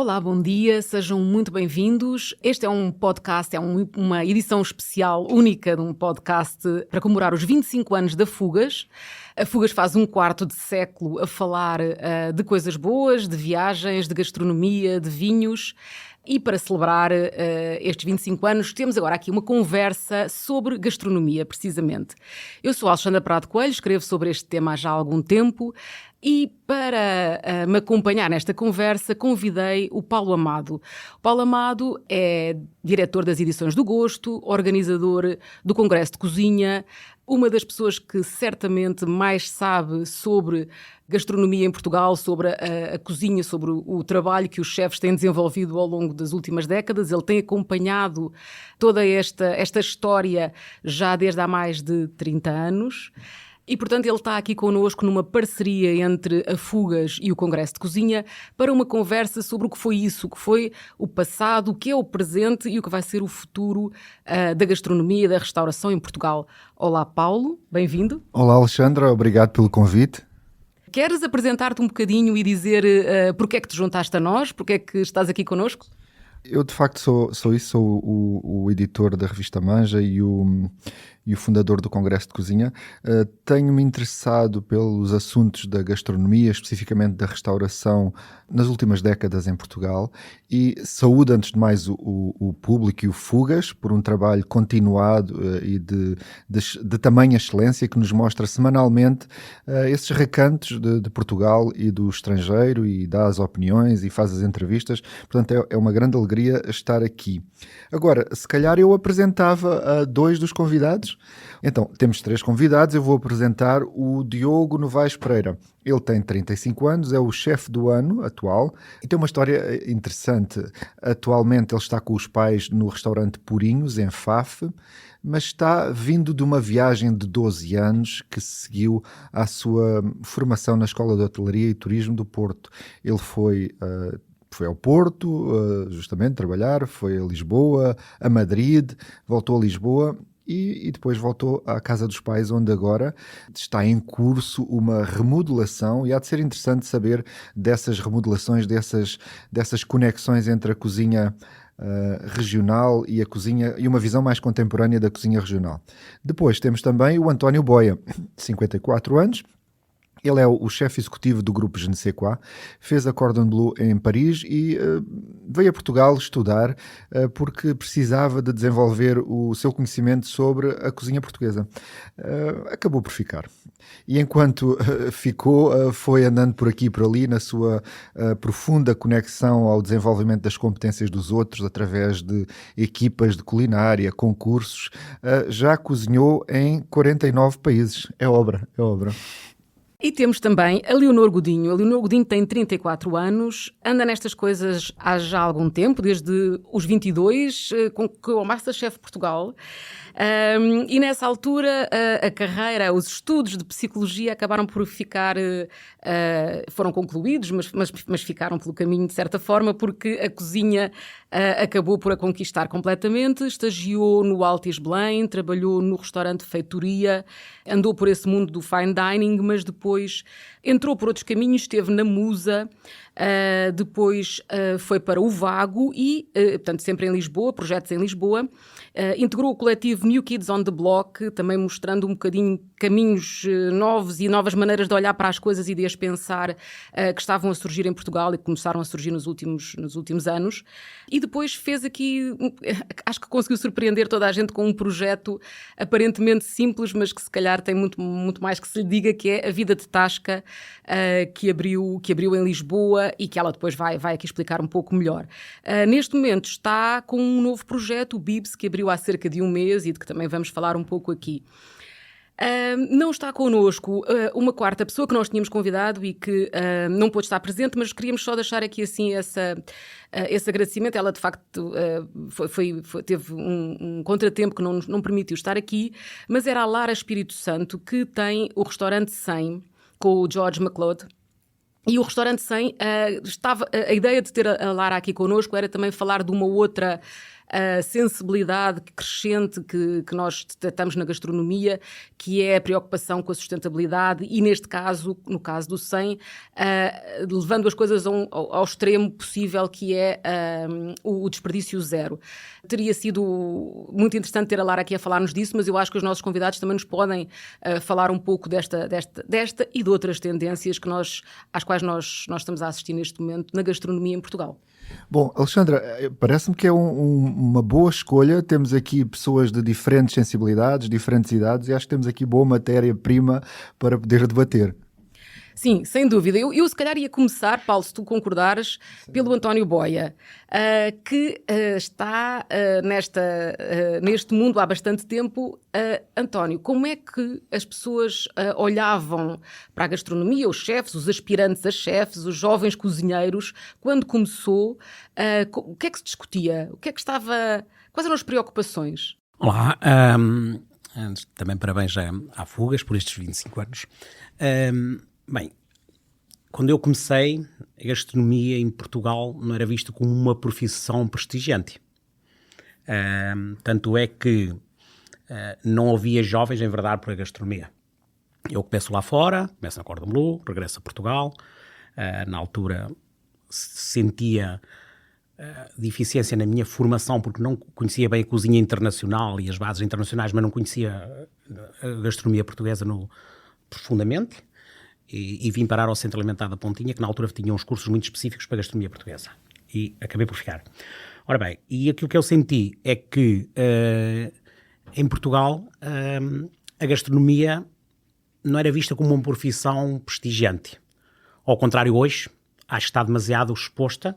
Olá, bom dia, sejam muito bem-vindos. Este é um podcast, uma edição especial, única de um podcast para comemorar os 25 anos da Fugas. A Fugas faz um quarto de século a falar de coisas boas, de viagens, de gastronomia, de vinhos. E para celebrar estes 25 anos, temos agora aqui uma conversa sobre gastronomia, precisamente. Eu sou a Alexandra Prado Coelho, escrevo sobre este tema há já algum tempo. E para me acompanhar nesta conversa, convidei o Paulo Amado. O Paulo Amado é diretor das Edições do Gosto, organizador do Congresso de Cozinha, uma das pessoas que certamente mais sabe sobre gastronomia em Portugal, sobre a cozinha, sobre o trabalho que os chefes têm desenvolvido ao longo das últimas décadas. Ele tem acompanhado toda esta história já desde há mais de 30 anos. E, portanto, ele está aqui connosco numa parceria entre a Fugas e o Congresso de Cozinha para uma conversa sobre o que foi isso, o que foi o passado, o que é o presente e o que vai ser o futuro da gastronomia e da restauração em Portugal. Olá, Paulo, bem-vindo. Olá, Alexandra, obrigado pelo convite. Queres apresentar-te um bocadinho e dizer porque é que te juntaste a nós, porque é que estás aqui connosco? Eu, de facto, sou o editor da revista Manja e o fundador do Congresso de Cozinha. Tenho-me interessado pelos assuntos da gastronomia, especificamente da restauração, nas últimas décadas em Portugal, e saúdo, antes de mais, o público e o Fugas por um trabalho continuado e de tamanha excelência que nos mostra semanalmente esses recantos de Portugal e do estrangeiro, e dá as opiniões e faz as entrevistas. Portanto, é uma grande alegria estar aqui. Agora, se calhar eu apresentava dois dos convidados. Então, temos 3 convidados. Eu vou apresentar o Diogo Novaes Pereira. Ele tem 35 anos, é o chefe do ano atual e tem uma história interessante. Atualmente ele está com os pais no restaurante Purinhos, em Faf, mas está vindo de uma viagem de 12 anos que seguiu à sua formação na Escola de Hotelaria e Turismo do Porto. Ele foi ao Porto, justamente, trabalhar, foi a Lisboa, a Madrid, voltou a Lisboa e depois voltou à casa dos pais, onde agora está em curso uma remodelação, e há de ser interessante saber dessas remodelações, dessas conexões entre a cozinha regional e a cozinha, e uma visão mais contemporânea da cozinha regional. Depois temos também o António Boia, de 54 anos. Ele é o chefe executivo do grupo Je ne sais quoi, fez a Cordon Bleu em Paris e veio a Portugal estudar porque precisava de desenvolver o seu conhecimento sobre a cozinha portuguesa. Acabou por ficar. E enquanto ficou, foi andando por aqui e por ali na sua profunda conexão ao desenvolvimento das competências dos outros através de equipas de culinária, concursos. Já cozinhou em 49 países. É obra. E temos também a Leonor Godinho. A Leonor Godinho tem 34 anos, anda nestas coisas há já algum tempo, desde os 22, com o Masterchef Portugal. E nessa altura a carreira, os estudos de psicologia acabaram por ficar, foram concluídos, mas ficaram pelo caminho de certa forma, porque a cozinha acabou por a conquistar completamente. Estagiou no Altis Belém, trabalhou no restaurante Feitoria, andou por esse mundo do fine dining, mas depois entrou por outros caminhos, esteve na Musa, depois foi para o Vago e, portanto, sempre em Lisboa, projetos em Lisboa. Integrou o coletivo New Kids on the Block, também mostrando um bocadinho caminhos novos e novas maneiras de olhar para as coisas e de as pensar que estavam a surgir em Portugal e que começaram a surgir nos últimos anos. E depois fez aqui, acho que conseguiu surpreender toda a gente com um projeto aparentemente simples, mas que se calhar tem muito, muito mais que se lhe diga, que é a Vida de Tasca, que abriu em Lisboa e que ela depois vai aqui explicar um pouco melhor. Neste momento está com um novo projeto, o Bibs, que abriu há cerca de um mês e de que também vamos falar um pouco aqui. Não está connosco uma quarta pessoa que nós tínhamos convidado e que não pôde estar presente, mas queríamos só deixar aqui assim esse agradecimento. Ela de facto teve um contratempo que não permitiu estar aqui, mas era a Lara Espírito Santo, que tem o restaurante 100 com o George McLeod. E o restaurante 100, a ideia de ter a Lara aqui connosco era também falar de uma outra a sensibilidade crescente que nós detectamos na gastronomia, que é a preocupação com a sustentabilidade e, neste caso, no caso do 100, levando as coisas ao extremo possível, que é o desperdício zero. Teria sido muito interessante ter a Lara aqui a falar-nos disso, mas eu acho que os nossos convidados também nos podem falar um pouco desta e de outras tendências às quais nós estamos a assistir neste momento na gastronomia em Portugal. Bom, Alexandra, parece-me que é uma boa escolha. Temos aqui pessoas de diferentes sensibilidades, diferentes idades, e acho que temos aqui boa matéria-prima para poder debater. Sim, sem dúvida. Eu se calhar ia começar, Paulo, se tu concordares, pelo António Boia, que está neste mundo há bastante tempo. António, como é que as pessoas olhavam para a gastronomia, os chefes, os aspirantes a chefes, os jovens cozinheiros, quando começou? O que é que se discutia? Quais eram as preocupações? Olá, também parabéns à Fugas por estes 25 anos. Bem, quando eu comecei, a gastronomia em Portugal não era vista como uma profissão prestigiante. Tanto é que não havia jovens em verdade para a gastronomia. Eu começo lá fora, começo na Cordon Bleu, regresso a Portugal. Na altura sentia deficiência na minha formação porque não conhecia bem a cozinha internacional e as bases internacionais, mas não conhecia a gastronomia portuguesa profundamente. E vim parar ao Centro Alimentar da Pontinha, que na altura tinha uns cursos muito específicos para a gastronomia portuguesa. E acabei por ficar. Ora bem, e aquilo que eu senti é que em Portugal a gastronomia não era vista como uma profissão prestigiante. Ao contrário, hoje, acho que está demasiado exposta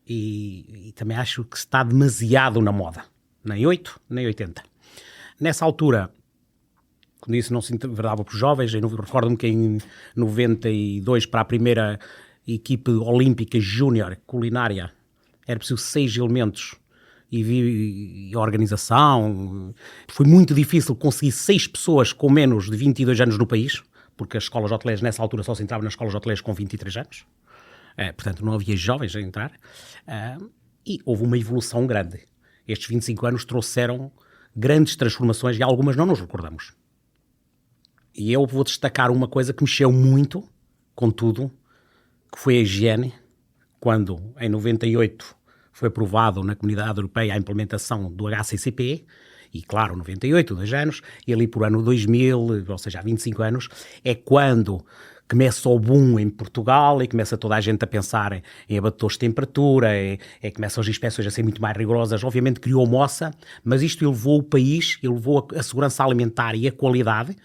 e também acho que está demasiado na moda. Nem 8, nem 80. Nessa altura, quando isso não se enverdava para os jovens, eu recordo-me que em 92, para a primeira equipe olímpica júnior culinária, era preciso 6 elementos e organização. Foi muito difícil conseguir 6 pessoas com menos de 22 anos no país, porque as escolas hoteleiras nessa altura só se entravam nas escolas hoteleiras com 23 anos. Portanto, não havia jovens a entrar. E houve uma evolução grande. Estes 25 anos trouxeram grandes transformações e algumas não nos recordamos. E eu vou destacar uma coisa que mexeu muito com tudo, que foi a higiene, quando em 98 foi aprovado na Comunidade Europeia a implementação do HACCP, e claro, 98, 2 anos, e ali por ano 2000, ou seja, há 25 anos, é quando começa o boom em Portugal e começa toda a gente a pensar em abatedores de temperatura, começam as inspeções a ser muito mais rigorosas. Obviamente criou moça, mas isto elevou o país, elevou a segurança alimentar e a qualidade.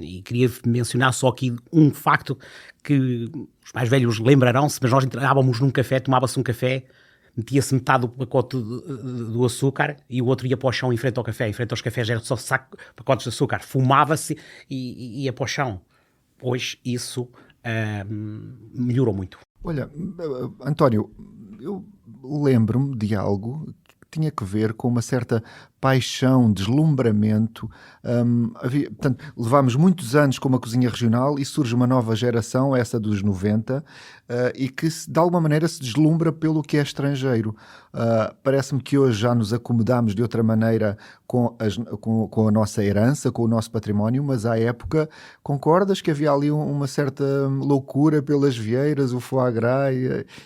E queria mencionar só aqui um facto que os mais velhos lembrarão-se, mas nós entrávamos num café, tomava-se um café, metia-se metade do pacote do açúcar e o outro ia para o chão em frente ao café. Em frente aos cafés era só pacotes de açúcar. Fumava-se e ia para o chão. Hoje isso melhorou muito. Olha, António, eu lembro-me de algo que tinha que ver com uma certa paixão, deslumbramento. Portanto, levámos muitos anos com uma cozinha regional e surge uma nova geração, essa dos 90, e que de alguma maneira se deslumbra pelo que é estrangeiro. Parece-me que hoje já nos acomodamos de outra maneira com a nossa herança, com o nosso património, mas à época, concordas que havia ali uma certa loucura pelas vieiras, o foie gras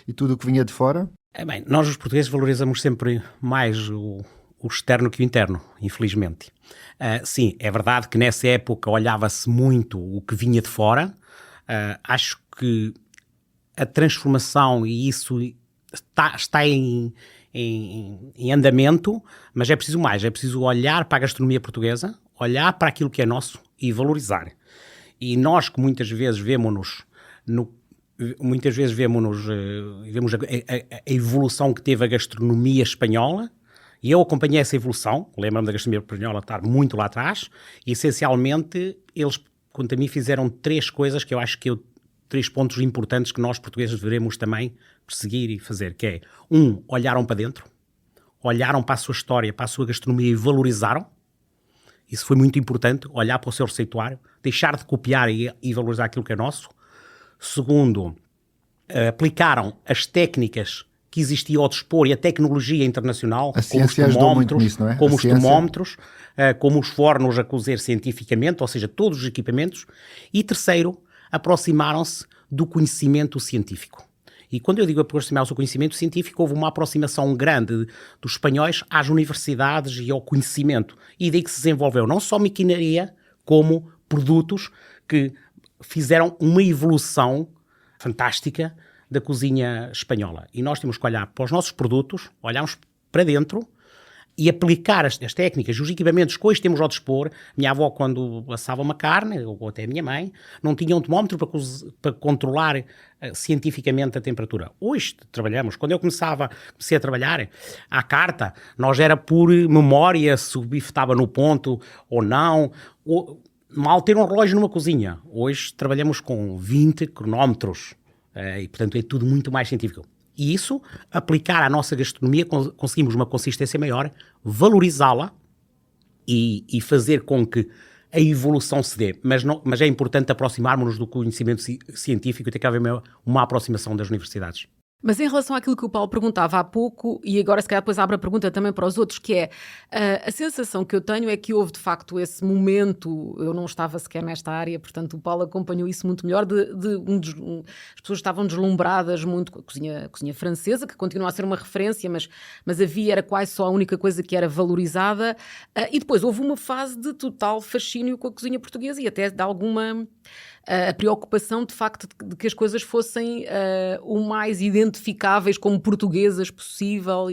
e tudo o que vinha de fora? Bem, nós os portugueses valorizamos sempre mais o externo que o interno, infelizmente. Sim, é verdade que nessa época olhava-se muito o que vinha de fora. Acho que a transformação, e isso está em andamento, mas é preciso mais. É preciso olhar para a gastronomia portuguesa, olhar para aquilo que é nosso e valorizar. E nós que muitas vezes vemos a evolução que teve a gastronomia espanhola, e eu acompanhei essa evolução, lembro-me da gastronomia espanhola estar muito lá atrás, e essencialmente eles, quanto a mim, fizeram 3 coisas que eu acho que 3 pontos importantes que nós portugueses devemos também perseguir e fazer, que é, 1, olharam para dentro, olharam para a sua história, para a sua gastronomia e valorizaram. Isso foi muito importante, olhar para o seu receituário, deixar de copiar e valorizar aquilo que é nosso. 2, aplicaram as técnicas que existia ao dispor e a tecnologia internacional, a ciência ajudou muito nisso, não é? Como os termómetros, como os fornos a cozer cientificamente, ou seja, todos os equipamentos. E terceiro, aproximaram-se do conhecimento científico. E quando eu digo aproximar-se do conhecimento científico, houve uma aproximação grande dos espanhóis às universidades e ao conhecimento. E daí que se desenvolveu não só maquinaria, como produtos que fizeram uma evolução fantástica da cozinha espanhola. E nós temos que olhar para os nossos produtos, olharmos para dentro e aplicar as técnicas, os equipamentos que hoje temos ao dispor. Minha avó, quando assava uma carne, ou até a minha mãe, não tinha um termómetro para controlar cientificamente a temperatura. Hoje trabalhamos. Quando eu comecei a trabalhar à carta, nós era por memória se o bife estava no ponto ou não. Mal ter um relógio numa cozinha. Hoje trabalhamos com 20 cronómetros. E, portanto, é tudo muito mais científico. E isso, aplicar à nossa gastronomia, conseguimos uma consistência maior, valorizá-la e fazer com que a evolução se dê. Mas é importante aproximarmos-nos do conhecimento científico e ter que haver uma aproximação das universidades. Mas em relação àquilo que o Paulo perguntava há pouco, e agora se calhar depois abre a pergunta também para os outros, que é, a sensação que eu tenho é que houve de facto esse momento, eu não estava sequer nesta área, portanto o Paulo acompanhou isso muito melhor, as pessoas estavam deslumbradas muito com a cozinha francesa, que continua a ser uma referência, mas era quase só a única coisa que era valorizada, e depois houve uma fase de total fascínio com a cozinha portuguesa e até de alguma... a preocupação de facto de que as coisas fossem o mais identificáveis como portuguesas possível.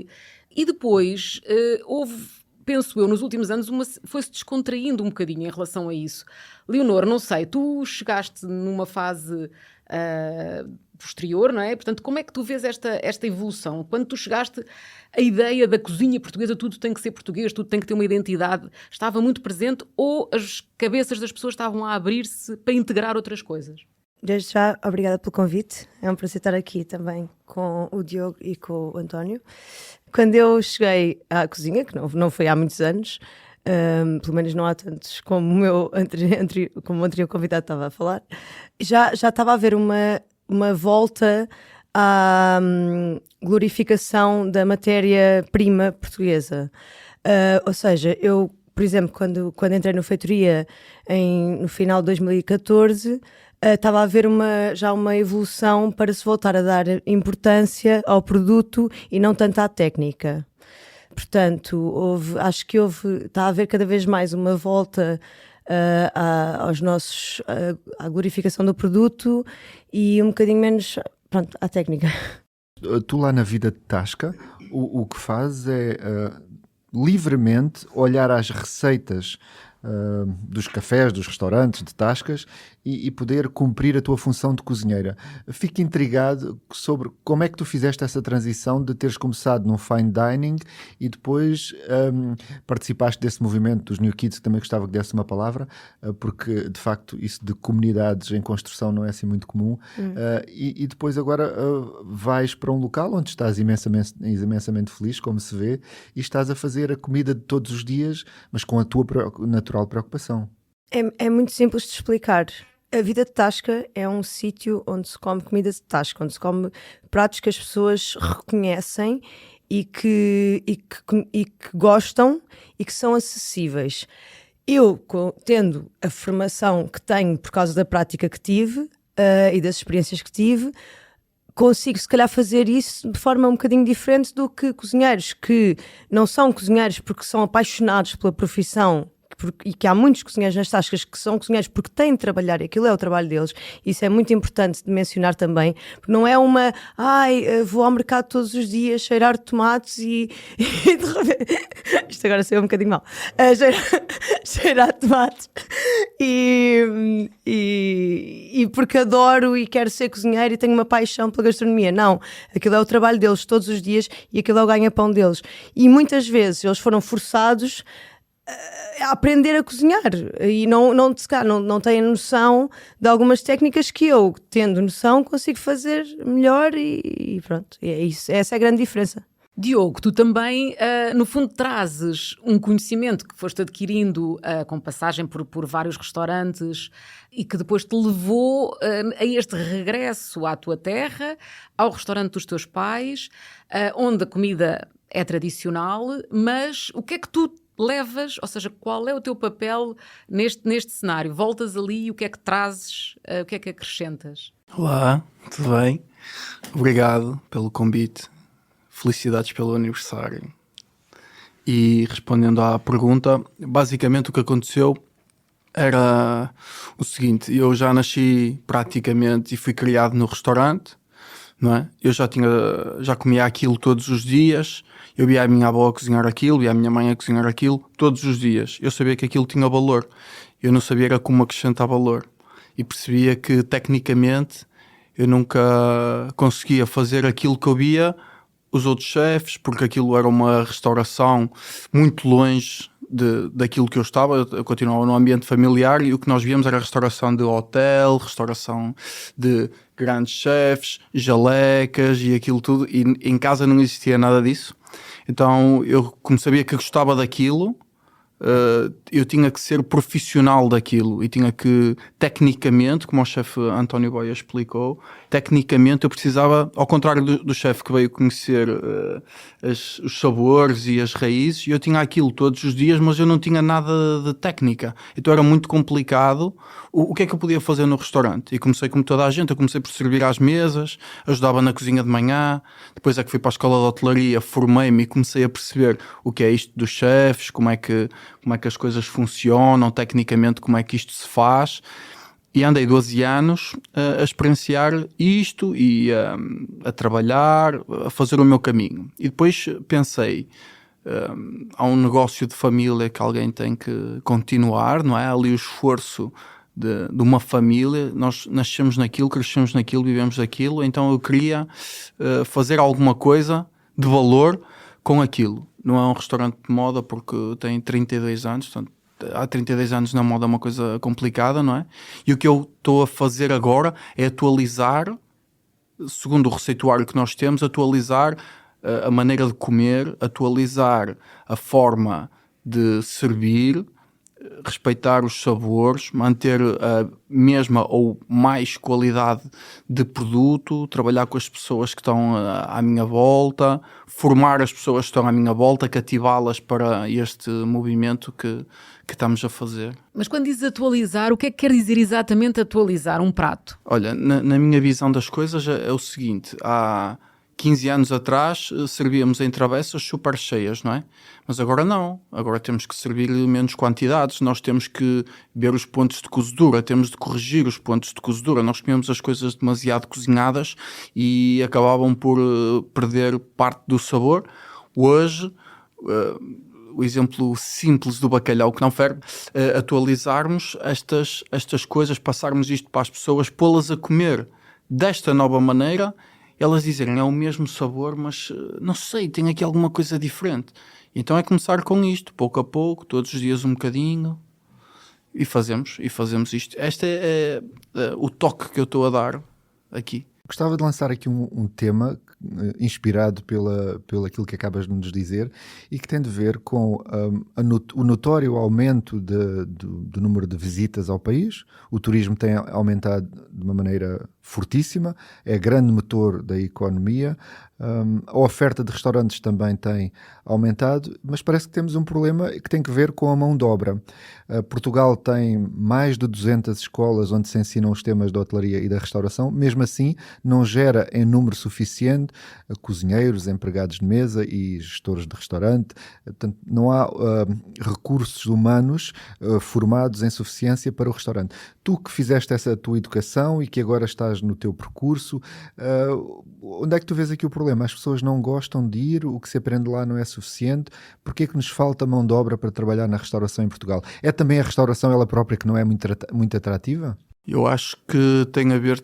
E depois houve, penso eu, nos últimos anos foi-se descontraindo um bocadinho em relação a isso. Leonor, não sei, tu chegaste numa fase posterior, não é? Portanto, como é que tu vês esta evolução? Quando tu chegaste, a ideia da cozinha portuguesa, tudo tem que ser português, tudo tem que ter uma identidade, estava muito presente ou as cabeças das pessoas estavam a abrir-se para integrar outras coisas? Desde já, obrigada pelo convite. É um prazer estar aqui também com o Diogo e com o António. Quando eu cheguei à cozinha, que não foi há muitos anos, pelo menos não há tantos como como o anterior convidado estava a falar, já estava a haver uma volta à glorificação da matéria-prima portuguesa. Ou seja, eu, por exemplo, quando entrei no Feitoria no final de 2014, estava a haver já uma evolução para se voltar a dar importância ao produto e não tanto à técnica. Portanto, está a haver cada vez mais uma volta à glorificação do produto e um bocadinho menos, à técnica. Tu lá na vida de Tasca, o que fazes é livremente olhar às receitas dos cafés, dos restaurantes, de Tascas e poder cumprir a tua função de cozinheira. Fico intrigado sobre como é que tu fizeste essa transição de teres começado num fine dining e depois participaste desse movimento dos New Kids, que também gostava que desse uma palavra, porque de facto isso de comunidades em construção não é assim muito comum, e depois agora vais para um local onde estás imensamente feliz, como se vê, e estás a fazer a comida de todos os dias, mas com a tua natural preocupação. É muito simples de explicar. A vida de Tasca é um sítio onde se come comida de Tasca, onde se come pratos que as pessoas reconhecem e que gostam e que são acessíveis. Eu, tendo a formação que tenho por causa da prática que tive e das experiências que tive, consigo se calhar fazer isso de forma um bocadinho diferente do que cozinheiros que não são cozinheiros porque são apaixonados pela profissão, e que há muitos cozinheiros nas Tascas que são cozinheiros porque têm de trabalhar e aquilo é o trabalho deles. Isso é muito importante de mencionar também, porque não é vou ao mercado todos os dias cheirar tomates e de repente, isto agora saiu um bocadinho mal, cheirar tomates e porque adoro e quero ser cozinheiro e tenho uma paixão pela gastronomia. Não, aquilo é o trabalho deles todos os dias e aquilo é o ganha-pão deles. E muitas vezes eles foram forçados a aprender a cozinhar e não têm noção de algumas técnicas que eu, tendo noção, consigo fazer melhor e pronto, é isso. Essa é a grande diferença. Diogo, tu também, no fundo, trazes um conhecimento que foste adquirindo com passagem por vários restaurantes e que depois te levou a este regresso à tua terra, ao restaurante dos teus pais, onde a comida é tradicional, mas o que é que tu levas, ou seja, qual é o teu papel neste cenário? Voltas ali e o que é que trazes, o que é que acrescentas? Olá, tudo bem? Obrigado pelo convite. Felicidades pelo aniversário. E respondendo à pergunta, basicamente o que aconteceu era o seguinte: eu já nasci praticamente e fui criado no restaurante, não é? Eu já comia aquilo todos os dias, eu via a minha avó a cozinhar aquilo, via a minha mãe a cozinhar aquilo todos os dias. Eu sabia que aquilo tinha valor, eu não sabia era como acrescentar valor e percebia que tecnicamente eu nunca conseguia fazer aquilo que eu via os outros chefes, porque aquilo era uma restauração muito longe daquilo que eu estava. Eu continuava no ambiente familiar e o que nós víamos era restauração de hotel, restauração de grandes chefes, jalecas e aquilo tudo, e em casa não existia nada disso. Então eu, como sabia que gostava daquilo, eu tinha que ser profissional daquilo e tinha que, tecnicamente, como o chefe António Boia explicou, tecnicamente eu precisava, ao contrário do chefe que veio conhecer os sabores e as raízes, eu tinha aquilo todos os dias, mas eu não tinha nada de técnica, então era muito complicado. O que é que eu podia fazer no restaurante? E comecei como toda a gente, eu comecei por servir às mesas, ajudava na cozinha de manhã, depois é que fui para a escola de hotelaria, formei-me e comecei a perceber o que é isto dos chefes, como é que as coisas funcionam, tecnicamente como é que isto se faz, e andei 12 anos a experienciar isto e a trabalhar, a fazer o meu caminho. E depois pensei, há um negócio de família que alguém tem que continuar, não é? Ali o esforço de uma família, nós nascemos naquilo, crescemos naquilo, vivemos daquilo, então eu queria fazer alguma coisa de valor com aquilo. Não é um restaurante de moda porque tem 32 anos, portanto, há 32 anos na moda é uma coisa complicada, não é? E o que eu estou a fazer agora é atualizar, segundo o receituário que nós temos, atualizar a maneira de comer, atualizar a forma de servir, respeitar os sabores, manter a mesma ou mais qualidade de produto, trabalhar com as pessoas que estão à minha volta, formar as pessoas que estão à minha volta, cativá-las para este movimento que estamos a fazer. Mas quando dizes atualizar, o que é que quer dizer exatamente atualizar um prato? Olha, na minha visão das coisas é o seguinte: há 15 anos atrás servíamos em travessas super cheias, não é? Mas agora não. Agora temos que servir menos quantidades. Nós temos que ver os pontos de cozedura. Temos de corrigir os pontos de cozedura. Nós comemos as coisas demasiado cozinhadas e acabavam por perder parte do sabor. Hoje, o exemplo simples do bacalhau que não ferve, atualizarmos estas coisas, passarmos isto para as pessoas, pô-las a comer desta nova maneira, elas dizerem é o mesmo sabor, mas não sei, tem aqui alguma coisa diferente. Então é começar com isto, pouco a pouco, todos os dias um bocadinho, e fazemos isto. Este é o toque que eu estou a dar aqui. Gostava de lançar aqui um tema inspirado pelo aquilo que acabas de nos dizer e que tem de ver com o notório aumento do número de visitas ao país. O turismo tem aumentado de uma maneira fortíssima, é grande motor da economia. A oferta de restaurantes também tem aumentado, mas parece que temos um problema que tem que ver com a mão de obra. Portugal tem mais de 200 escolas onde se ensinam os temas da hotelaria e da restauração, mesmo assim não gera em número suficiente cozinheiros, empregados de mesa e gestores de restaurante. Portanto, não há recursos humanos formados em suficiência para o restaurante. Tu que fizeste essa tua educação e que agora estás no teu percurso, onde é que tu vês aqui o problema? As pessoas não gostam de ir, o que se aprende lá não é suficiente. Porquê é que nos falta mão de obra para trabalhar na restauração em Portugal? É também a restauração ela própria que não é muito atrativa? Eu acho que tem a ver...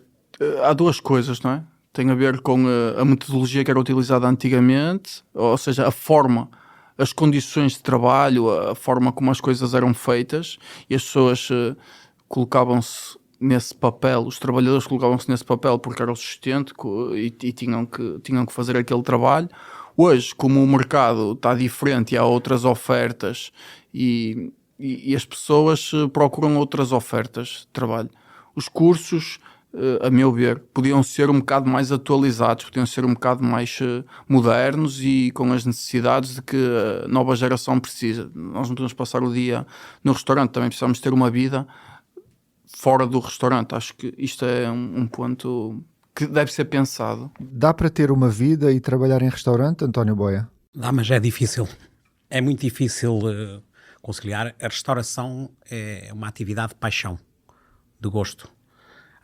Há duas coisas, não é? Tem a ver com a metodologia que era utilizada antigamente, ou seja, a forma, as condições de trabalho, a forma como as coisas eram feitas, e as pessoas colocavam-se nesse papel, os trabalhadores colocavam-se nesse papel porque era o sustento e tinham que fazer aquele trabalho. Hoje, como o mercado está diferente e há outras ofertas e as pessoas procuram outras ofertas de trabalho, os cursos, a meu ver, podiam ser um bocado mais atualizados, podiam ser um bocado mais modernos e com as necessidades de que a nova geração precisa. Nós não podemos passar o dia no restaurante, também precisamos ter uma vida fora do restaurante. Acho que isto é um ponto que deve ser pensado. Dá para ter uma vida e trabalhar em restaurante, António Boia? Dá, mas é difícil. É muito difícil conciliar. A restauração é uma atividade de paixão, de gosto.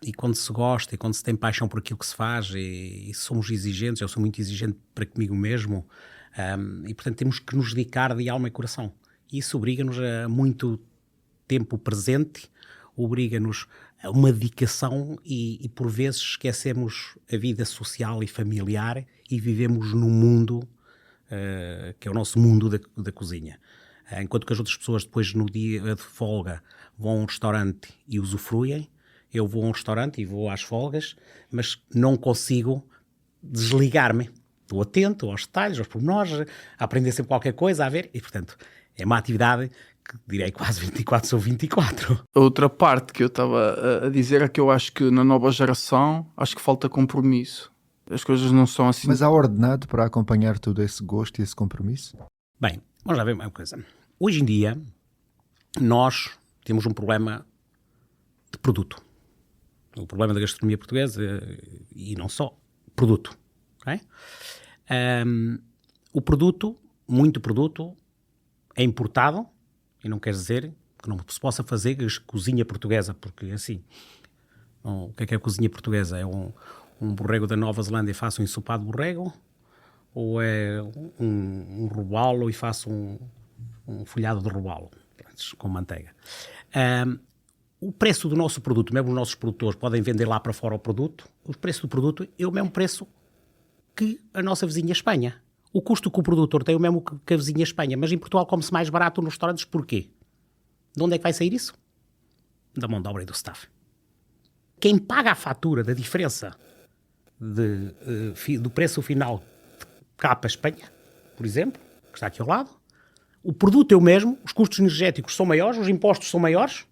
E quando se gosta e quando se tem paixão por aquilo que se faz e somos exigentes, eu sou muito exigente para comigo mesmo, e portanto temos que nos dedicar de alma e coração. E isso obriga-nos a muito tempo presente, obriga-nos a uma dedicação e por vezes esquecemos a vida social e familiar e vivemos num mundo que é o nosso mundo da cozinha. Enquanto que as outras pessoas depois no dia de folga vão a um restaurante e usufruem, eu vou a um restaurante e vou às folgas, mas não consigo desligar-me. Estou atento aos detalhes, aos pormenores, a aprender sempre qualquer coisa, a ver, e portanto é uma atividade que direi quase 24 sobre 24. Outra parte que eu estava a dizer é que eu acho que na nova geração, acho que falta compromisso. As coisas não são assim. Mas há ordenado para acompanhar todo esse gosto e esse compromisso? Bem, vamos lá ver uma coisa. Hoje em dia, nós temos um problema de produto. O problema da gastronomia portuguesa, e não só, produto. Okay? O produto, muito produto, é importado, e não quer dizer que não se possa fazer cozinha portuguesa, porque assim, o que é a cozinha portuguesa? É um borrego da Nova Zelândia e faço um ensopado de borrego? Ou é um robalo e faço um folhado de robalo, com manteiga? O preço do nosso produto, mesmo os nossos produtores podem vender lá para fora o produto, o preço do produto é o mesmo preço que a nossa vizinha Espanha. O custo que o produtor tem é o mesmo que a vizinha Espanha, mas em Portugal come-se mais barato nos restaurantes. Porquê? De onde é que vai sair isso? Da mão de obra e do staff. Quem paga a fatura da diferença do preço final cá para a Espanha, por exemplo, que está aqui ao lado, o produto é o mesmo, os custos energéticos são maiores, os impostos são maiores,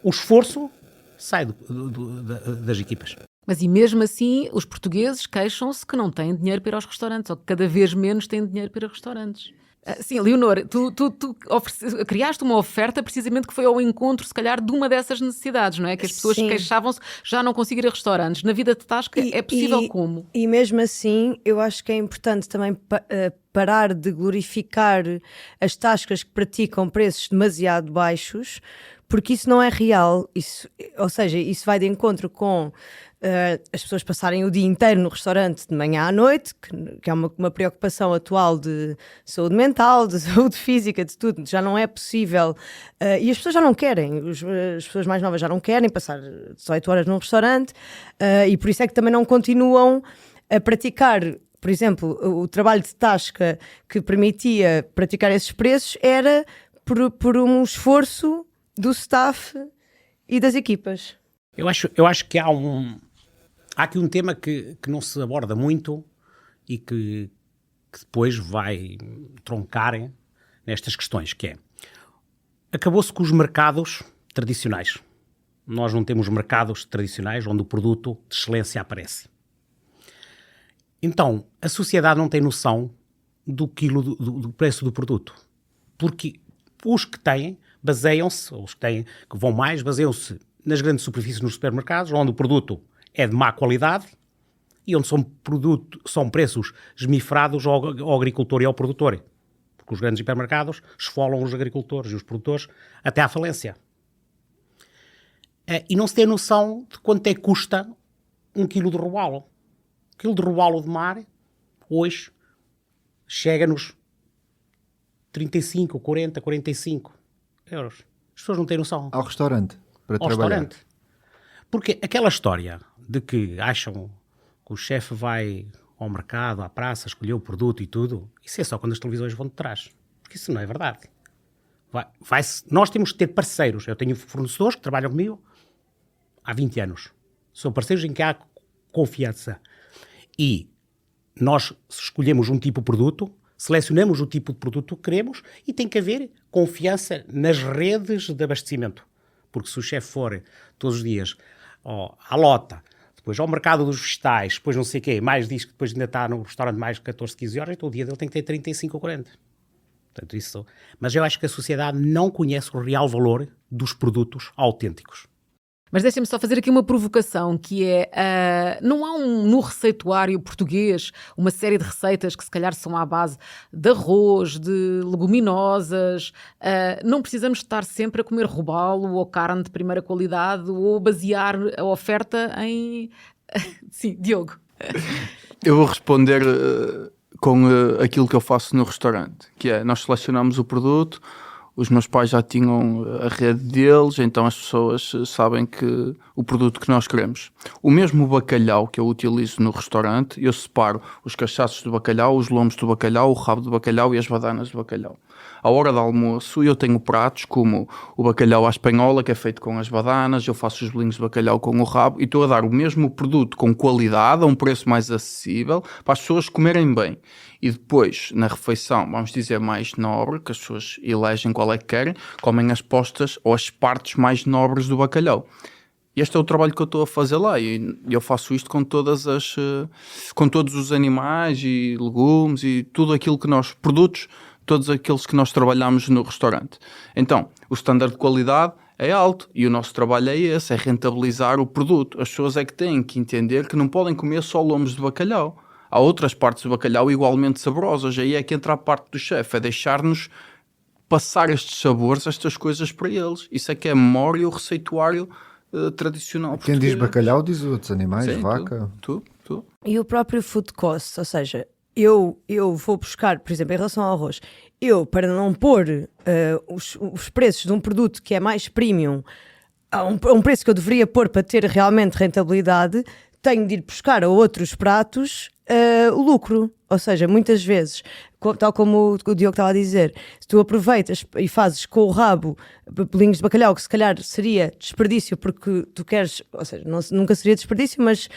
o esforço sai das equipas. Mas e mesmo assim, os portugueses queixam-se que não têm dinheiro para ir aos restaurantes, ou que cada vez menos têm dinheiro para ir a restaurantes. Sim, Leonor, tu criaste uma oferta precisamente que foi ao encontro, se calhar, de uma dessas necessidades, não é? Que as pessoas queixavam-se já não conseguir ir a restaurantes. Na vida de tasca é possível como? E mesmo assim, eu acho que é importante também parar de glorificar as tascas que praticam preços demasiado baixos, porque isso não é real. Ou seja, isso vai de encontro com as pessoas passarem o dia inteiro no restaurante de manhã à noite, que é uma preocupação atual de saúde mental, de saúde física, de tudo. Já não é possível. E as pessoas já não querem. As pessoas mais novas já não querem passar 18 horas num restaurante e por isso é que também não continuam a praticar. Por exemplo, o trabalho de tasca que permitia praticar esses preços era por um esforço do staff e das equipas. Eu acho que há aqui um tema que não se aborda muito e que depois vai troncar nestas questões, que é, acabou-se com os mercados tradicionais. Nós não temos mercados tradicionais onde o produto de excelência aparece. Então, a sociedade não tem noção do quilo do preço do produto. Porque os que têm baseiam-se, os que vão mais, baseiam-se nas grandes superfícies nos supermercados, onde o produto é de má qualidade e onde são preços esmifrados ao agricultor e ao produtor. Porque os grandes hipermercados esfolam os agricultores e os produtores até à falência. E não se tem noção de quanto é que custa um quilo de robalo. Um quilo de robalo de mar, hoje, chega-nos 35, 40, 45 euros. As pessoas não têm noção. Ao restaurante, para ao trabalhar. Restaurante. Porque aquela história de que acham que o chefe vai ao mercado, à praça, escolher o produto e tudo, isso é só quando as televisões vão de trás. Porque isso não é verdade. Nós temos que ter parceiros. Eu tenho fornecedores que trabalham comigo há 20 anos. São parceiros em que há confiança. E nós escolhemos um tipo de produto, selecionamos o tipo de produto que queremos e tem que haver confiança nas redes de abastecimento. Porque se o chefe for todos os dias à lota, depois ao mercado dos vegetais, depois não sei o quê, mais diz que depois ainda está no restaurante mais 14, 15 horas, então o dia dele tem que ter 35 ou 40. Portanto, isso. Mas eu acho que a sociedade não conhece o real valor dos produtos autênticos. Mas deixem-me só fazer aqui uma provocação, que é, não há no receituário português uma série de receitas que se calhar são à base de arroz, de leguminosas, não precisamos estar sempre a comer robalo ou carne de primeira qualidade ou basear a oferta em... Sim, Diogo. Eu vou responder com aquilo que eu faço no restaurante, que é, nós selecionamos o produto, os meus pais já tinham a rede deles, então as pessoas sabem que o produto que nós queremos. O mesmo bacalhau que eu utilizo no restaurante, eu separo os cachaços do bacalhau, os lombos do bacalhau, o rabo do bacalhau e as badanas do bacalhau. À hora do almoço eu tenho pratos como o bacalhau à espanhola, que é feito com as badanas, eu faço os bolinhos de bacalhau com o rabo e estou a dar o mesmo produto com qualidade, a um preço mais acessível, para as pessoas comerem bem. E depois, na refeição, vamos dizer mais nobre, que as pessoas elegem qual é que querem, comem as postas ou as partes mais nobres do bacalhau. Este é o trabalho que eu estou a fazer lá e eu faço isto com todos os animais e legumes e tudo aquilo que nós, produtos, todos aqueles que nós trabalhamos no restaurante. Então, o standard de qualidade é alto e o nosso trabalho é esse, é rentabilizar o produto. As pessoas é que têm que entender que não podem comer só lombos de bacalhau. Há outras partes do bacalhau igualmente saborosas. Aí é que entra a parte do chefe, é deixar-nos passar estes sabores, estas coisas para eles. Isso é que é a memória e o receituário tradicional Quem português. diz bacalhau diz outros animais, Sim, vaca. Tu. E o próprio food cost, ou seja, eu vou buscar, por exemplo, em relação ao arroz, para não pôr os preços de um produto que é mais premium a um preço que eu deveria pôr para ter realmente rentabilidade, tenho de ir buscar a outros pratos o lucro. Ou seja, muitas vezes, tal como o Diogo estava a dizer, se tu aproveitas e fazes com o rabo bolinhos de bacalhau, que se calhar seria desperdício porque tu queres, ou seja, nunca seria desperdício, mas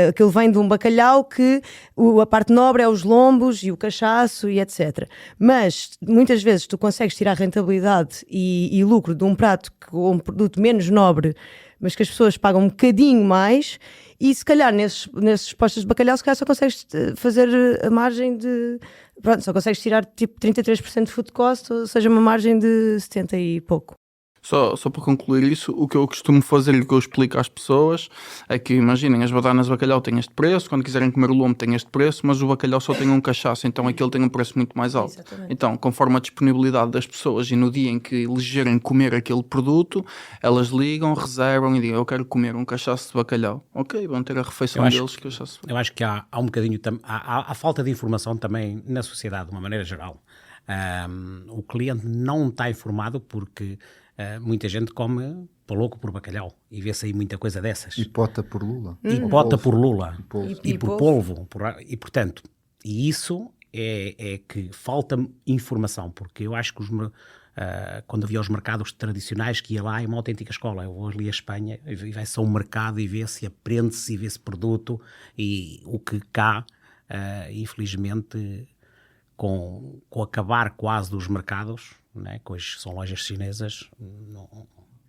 aquilo vem de um bacalhau que a parte nobre é os lombos e o cachaço e etc. Mas muitas vezes tu consegues tirar rentabilidade e lucro de um prato com um produto menos nobre, mas que as pessoas pagam um bocadinho mais, e se calhar nesses postos de bacalhau se calhar só consegues fazer a margem de... Pronto, só consegues tirar tipo 33% de food cost, ou seja, uma margem de 70 e pouco. Só para concluir isso, o que eu costumo fazer e o que eu explico às pessoas é que, imaginem, as badanas de bacalhau têm este preço, quando quiserem comer o lombo tem este preço, mas o bacalhau só tem um cachaço, então aquele tem um preço muito mais alto. Exatamente. Então, conforme a disponibilidade das pessoas e no dia em que elegerem comer aquele produto, elas ligam, reservam e digam, eu quero comer um cachaço de bacalhau. Ok, vão ter a refeição deles. Eu acho que há um bocadinho, há falta de informação também na sociedade, de uma maneira geral. O cliente não está informado porque muita gente come para louco por bacalhau e vê-se aí muita coisa dessas. E pota por Lula. E pota por Lula. E E por polvo. E portanto, isso é que falta informação, porque eu acho que quando havia os mercados tradicionais, que ia lá, é uma autêntica escola. Eu vou ali à Espanha e vai-se a um mercado e vê-se, aprende-se e vê-se produto, e o que cá, infelizmente, com o acabar quase dos mercados, né, que hoje são lojas chinesas,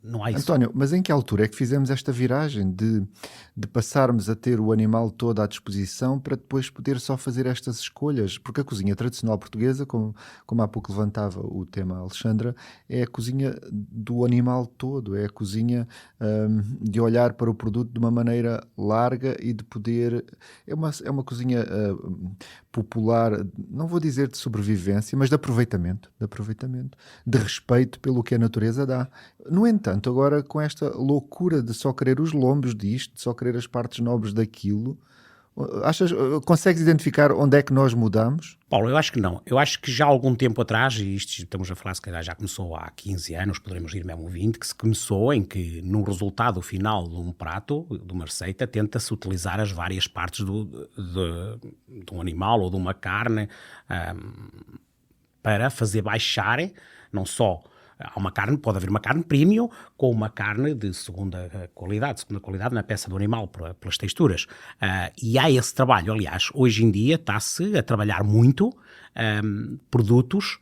não há isso. António, mas em que altura é que fizemos esta viragem de passarmos a ter o animal todo à disposição para depois poder só fazer estas escolhas? Porque a cozinha tradicional portuguesa, como há pouco levantava o tema Alexandra, é a cozinha do animal todo, é a cozinha de olhar para o produto de uma maneira larga e de poder... É uma cozinha popular, não vou dizer de sobrevivência, mas de aproveitamento, de respeito pelo que a natureza dá. No entanto, agora com esta loucura de só querer os lombos disto, de só querer as partes nobres daquilo, consegues identificar onde é que nós mudamos? Paulo, eu acho que não. Eu acho que já há algum tempo atrás, e isto estamos a falar, se calhar já começou há 15 anos, poderemos ir mesmo 20, que se começou em que no resultado final de um prato, de uma receita, tenta-se utilizar as várias partes de um animal ou de uma carne para fazer baixar não só Pode haver uma carne premium com uma carne de segunda qualidade na peça do animal, pelas texturas. E há esse trabalho. Aliás, hoje em dia está-se a trabalhar muito produtos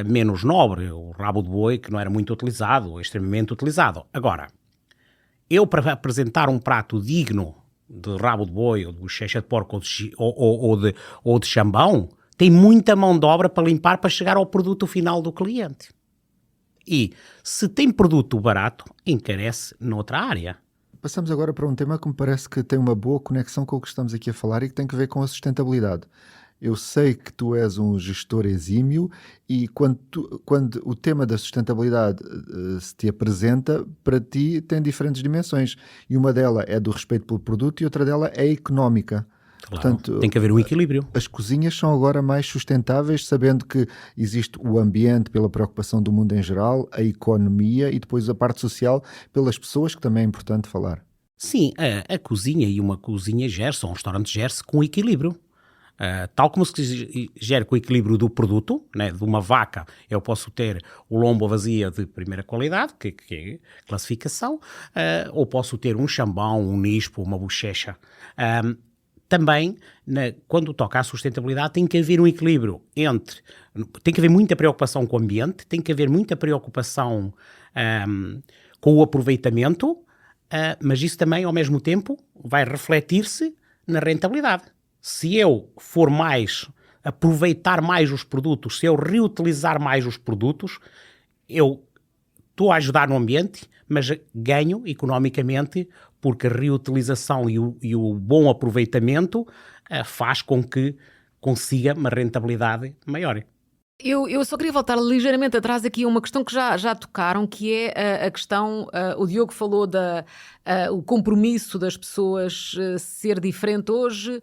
menos nobre, o rabo de boi que não era muito utilizado, ou extremamente utilizado. Agora, eu para apresentar um prato digno de rabo de boi, ou de bochecha de porco, ou de chambão, tem muita mão de obra para limpar para chegar ao produto final do cliente. E se tem produto barato, encarece noutra área. Passamos agora para um tema que me parece que tem uma boa conexão com o que estamos aqui a falar e que tem que ver com a sustentabilidade. Eu sei que tu és um gestor exímio e quando o tema da sustentabilidade se te apresenta, para ti tem diferentes dimensões. E uma delas é do respeito pelo produto e outra delas é económica. Claro, Portanto, tem que haver um equilíbrio. As cozinhas são agora mais sustentáveis, sabendo que existe o ambiente pela preocupação do mundo em geral, a economia e depois a parte social pelas pessoas, que também é importante falar. Sim, a cozinha e uma cozinha gere-se, ou um restaurante gere-se com equilíbrio. Tal como se gera com o equilíbrio do produto, né, de uma vaca, eu posso ter o lombo vazia de primeira qualidade, que é classificação, ou posso ter um chambão, um nispo, uma bochecha. Também, quando toca à sustentabilidade, tem que haver um equilíbrio tem que haver muita preocupação com o ambiente, tem que haver muita preocupação com o aproveitamento, mas isso também, ao mesmo tempo, vai refletir-se na rentabilidade. Se eu for aproveitar mais os produtos, se eu reutilizar mais os produtos, eu estou a ajudar no ambiente, mas ganho economicamente, porque a reutilização e o bom aproveitamento faz com que consiga uma rentabilidade maior. Eu só queria voltar ligeiramente atrás aqui a uma questão que já tocaram, que é a questão, o Diogo falou o compromisso das pessoas ser diferente hoje,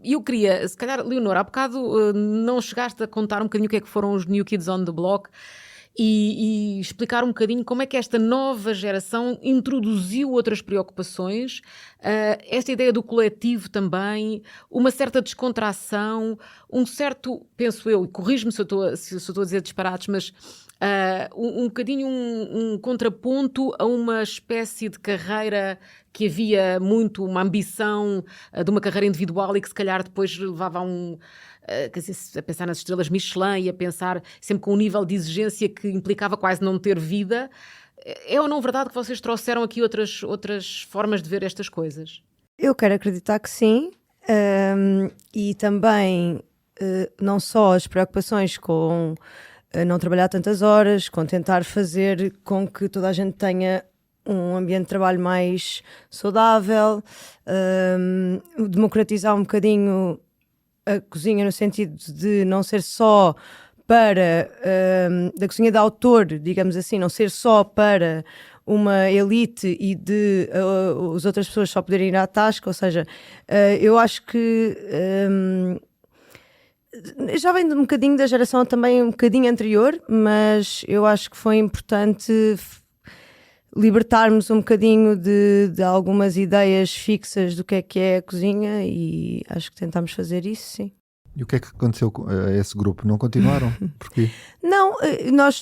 e eu queria, se calhar, Leonor, há bocado não chegaste a contar um bocadinho o que é que foram os New Kids on the Block e explicar um bocadinho como é que esta nova geração introduziu outras preocupações, esta ideia do coletivo também, uma certa descontração, um certo, penso eu, e corrijo-me se eu estou a dizer disparates, mas um bocadinho um contraponto a uma espécie de carreira que havia muito, uma ambição de uma carreira individual e que se calhar depois levava a pensar nas estrelas Michelin e a pensar sempre com um nível de exigência que implicava quase não ter vida. É ou não verdade que vocês trouxeram aqui outras formas de ver estas coisas? Eu quero acreditar que sim, e também não só as preocupações com não trabalhar tantas horas, com tentar fazer com que toda a gente tenha um ambiente de trabalho mais saudável, democratizar um bocadinho a cozinha no sentido de não ser só para da cozinha de autor, digamos assim, não ser só para uma elite e de as outras pessoas só poderem ir à tasca, ou seja, eu acho que já vem um bocadinho da geração também um bocadinho anterior, mas eu acho que foi importante libertarmos um bocadinho de algumas ideias fixas do que é a cozinha e acho que tentámos fazer isso, sim. E o que é que aconteceu a esse grupo? Não continuaram? Porquê? Não,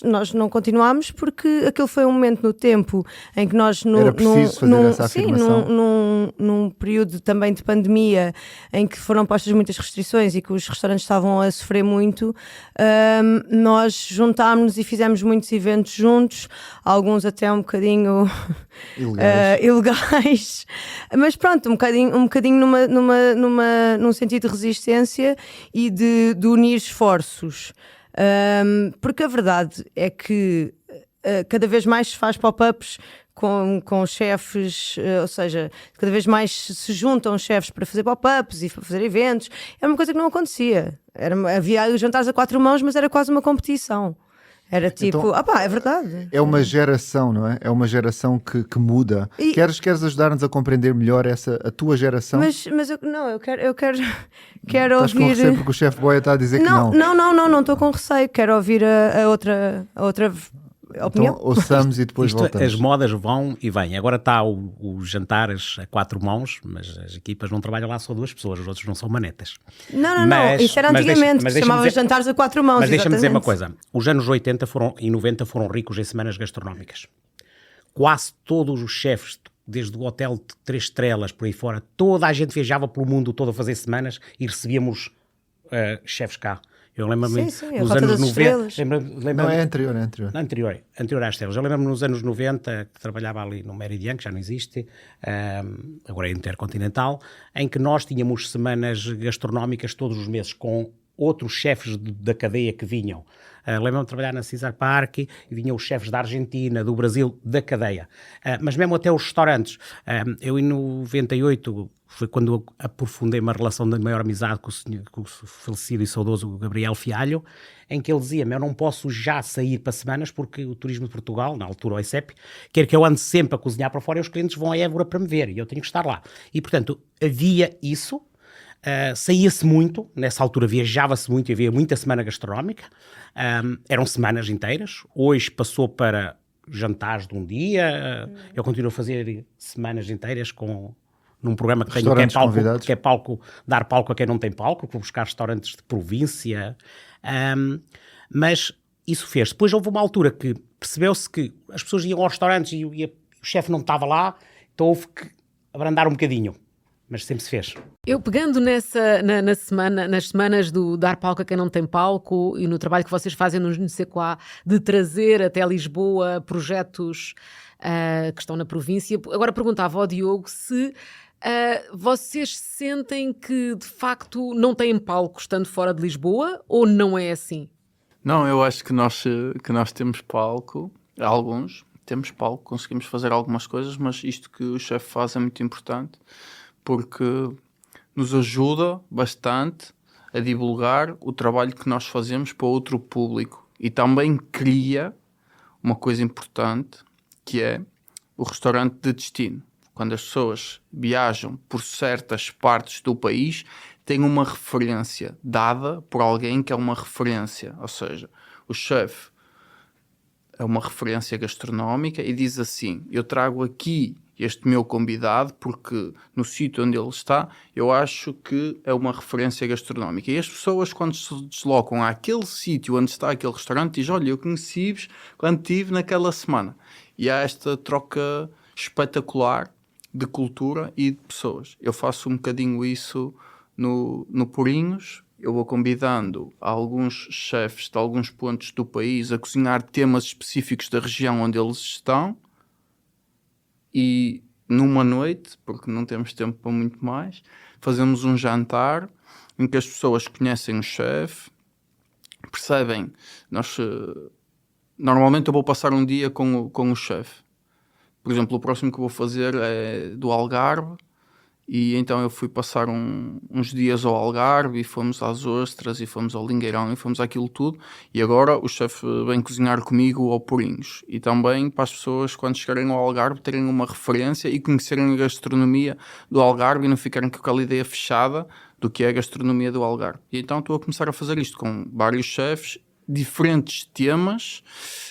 nós não continuámos porque aquele foi um momento no tempo em que nós... Era preciso fazer essa afirmação? Sim, num período também de pandemia em que foram postas muitas restrições e que os restaurantes estavam a sofrer muito, nós juntámos-nos e fizemos muitos eventos juntos, alguns até um bocadinho ilegais, mas pronto, um bocadinho num sentido de resistência e de unir esforços. Porque a verdade é que cada vez mais se faz pop-ups com chefes, ou seja, cada vez mais se juntam chefes para fazer pop-ups e para fazer eventos. É uma coisa que não acontecia. Havia jantares a 4 mãos, mas era quase uma competição. Era tipo, então, é verdade. É uma geração, não é? É uma geração que muda. Queres ajudar-nos a compreender melhor a tua geração? Mas eu quero Estás ouvir... com receio porque o chefe Boia está a dizer que não. Não estou com receio. Quero ouvir a outra opinião. Então, ouçamos e depois voltamos. As modas vão e vêm. Agora está o jantares a 4 mãos, mas as equipas não trabalham lá só 2 pessoas, os outros não são manetas. Não. Isso era antigamente, que se chamava jantares a 4 mãos. Mas deixa-me dizer uma exatamente. coisa. Os anos 80 e 90 foram ricos em semanas gastronómicas. Quase todos os chefes, desde o hotel de 3 estrelas, por aí fora, toda a gente viajava pelo mundo todo a fazer semanas e recebíamos chefes cá. Eu lembro-me Sim, a nos Rota anos das 90. Estrelas. Não, é anterior. Anterior às estrelas. Eu lembro-me nos anos 90 que trabalhava ali no Meridian, que já não existe, agora é Intercontinental, em que nós tínhamos semanas gastronómicas todos os meses com outros chefes da cadeia que vinham. Lembro-me de trabalhar na Cesar Park e vinham os chefes da Argentina, do Brasil, da cadeia. Mas mesmo até os restaurantes. Eu em 98 foi quando eu aprofundei uma relação de maior amizade com o falecido e saudoso Gabriel Fialho, em que ele dizia-me, eu não posso já sair para semanas porque o Turismo de Portugal, na altura o ICEP, quer que eu ande sempre a cozinhar para fora e os clientes vão a Évora para me ver e eu tenho que estar lá. E, portanto, havia isso. Saía-se muito, nessa altura viajava-se muito e havia muita semana gastronómica, eram semanas inteiras. Hoje passou para jantares de um dia. Eu continuo a fazer semanas inteiras num programa que tenho que é palco, dar palco a quem não tem palco, vou buscar restaurantes de província, mas isso fez. Depois houve uma altura que percebeu-se que as pessoas iam aos restaurantes e o chefe não estava lá, então houve que abrandar um bocadinho. Mas sempre se fez. Eu pegando nas semanas do dar palco a quem não tem palco e no trabalho que vocês fazem no Sequá de trazer até Lisboa projetos que estão na província, agora perguntava ao Diogo se vocês sentem que de facto não têm palco estando fora de Lisboa ou não é assim? Não, eu acho que nós temos palco, alguns temos palco, conseguimos fazer algumas coisas, mas isto que o chefe faz é muito importante, porque nos ajuda bastante a divulgar o trabalho que nós fazemos para outro público e também cria uma coisa importante, que é o restaurante de destino. Quando as pessoas viajam por certas partes do país, têm uma referência dada por alguém que é uma referência, ou seja, o chefe é uma referência gastronómica e diz assim, eu trago aqui este meu convidado, porque no sítio onde ele está, eu acho que é uma referência gastronómica. E as pessoas, quando se deslocam àquele sítio onde está aquele restaurante, dizem, olha, eu conheci-vos quando estive naquela semana. E há esta troca espetacular de cultura e de pessoas. Eu faço um bocadinho isso no Porinhos. Eu vou convidando alguns chefes de alguns pontos do país a cozinhar temas específicos da região onde eles estão. E numa noite, porque não temos tempo para muito mais, fazemos um jantar em que as pessoas conhecem o chefe, percebem. Normalmente eu vou passar um dia com o chefe. Por exemplo, o próximo que eu vou fazer é do Algarve, e então eu fui passar uns dias ao Algarve e fomos às ostras e fomos ao Lingueirão e fomos àquilo tudo, e agora o chefe vem cozinhar comigo ao Porinhos, e também para as pessoas quando chegarem ao Algarve terem uma referência e conhecerem a gastronomia do Algarve e não ficarem com aquela ideia fechada do que é a gastronomia do Algarve. E então estou a começar a fazer isto com vários chefes, diferentes temas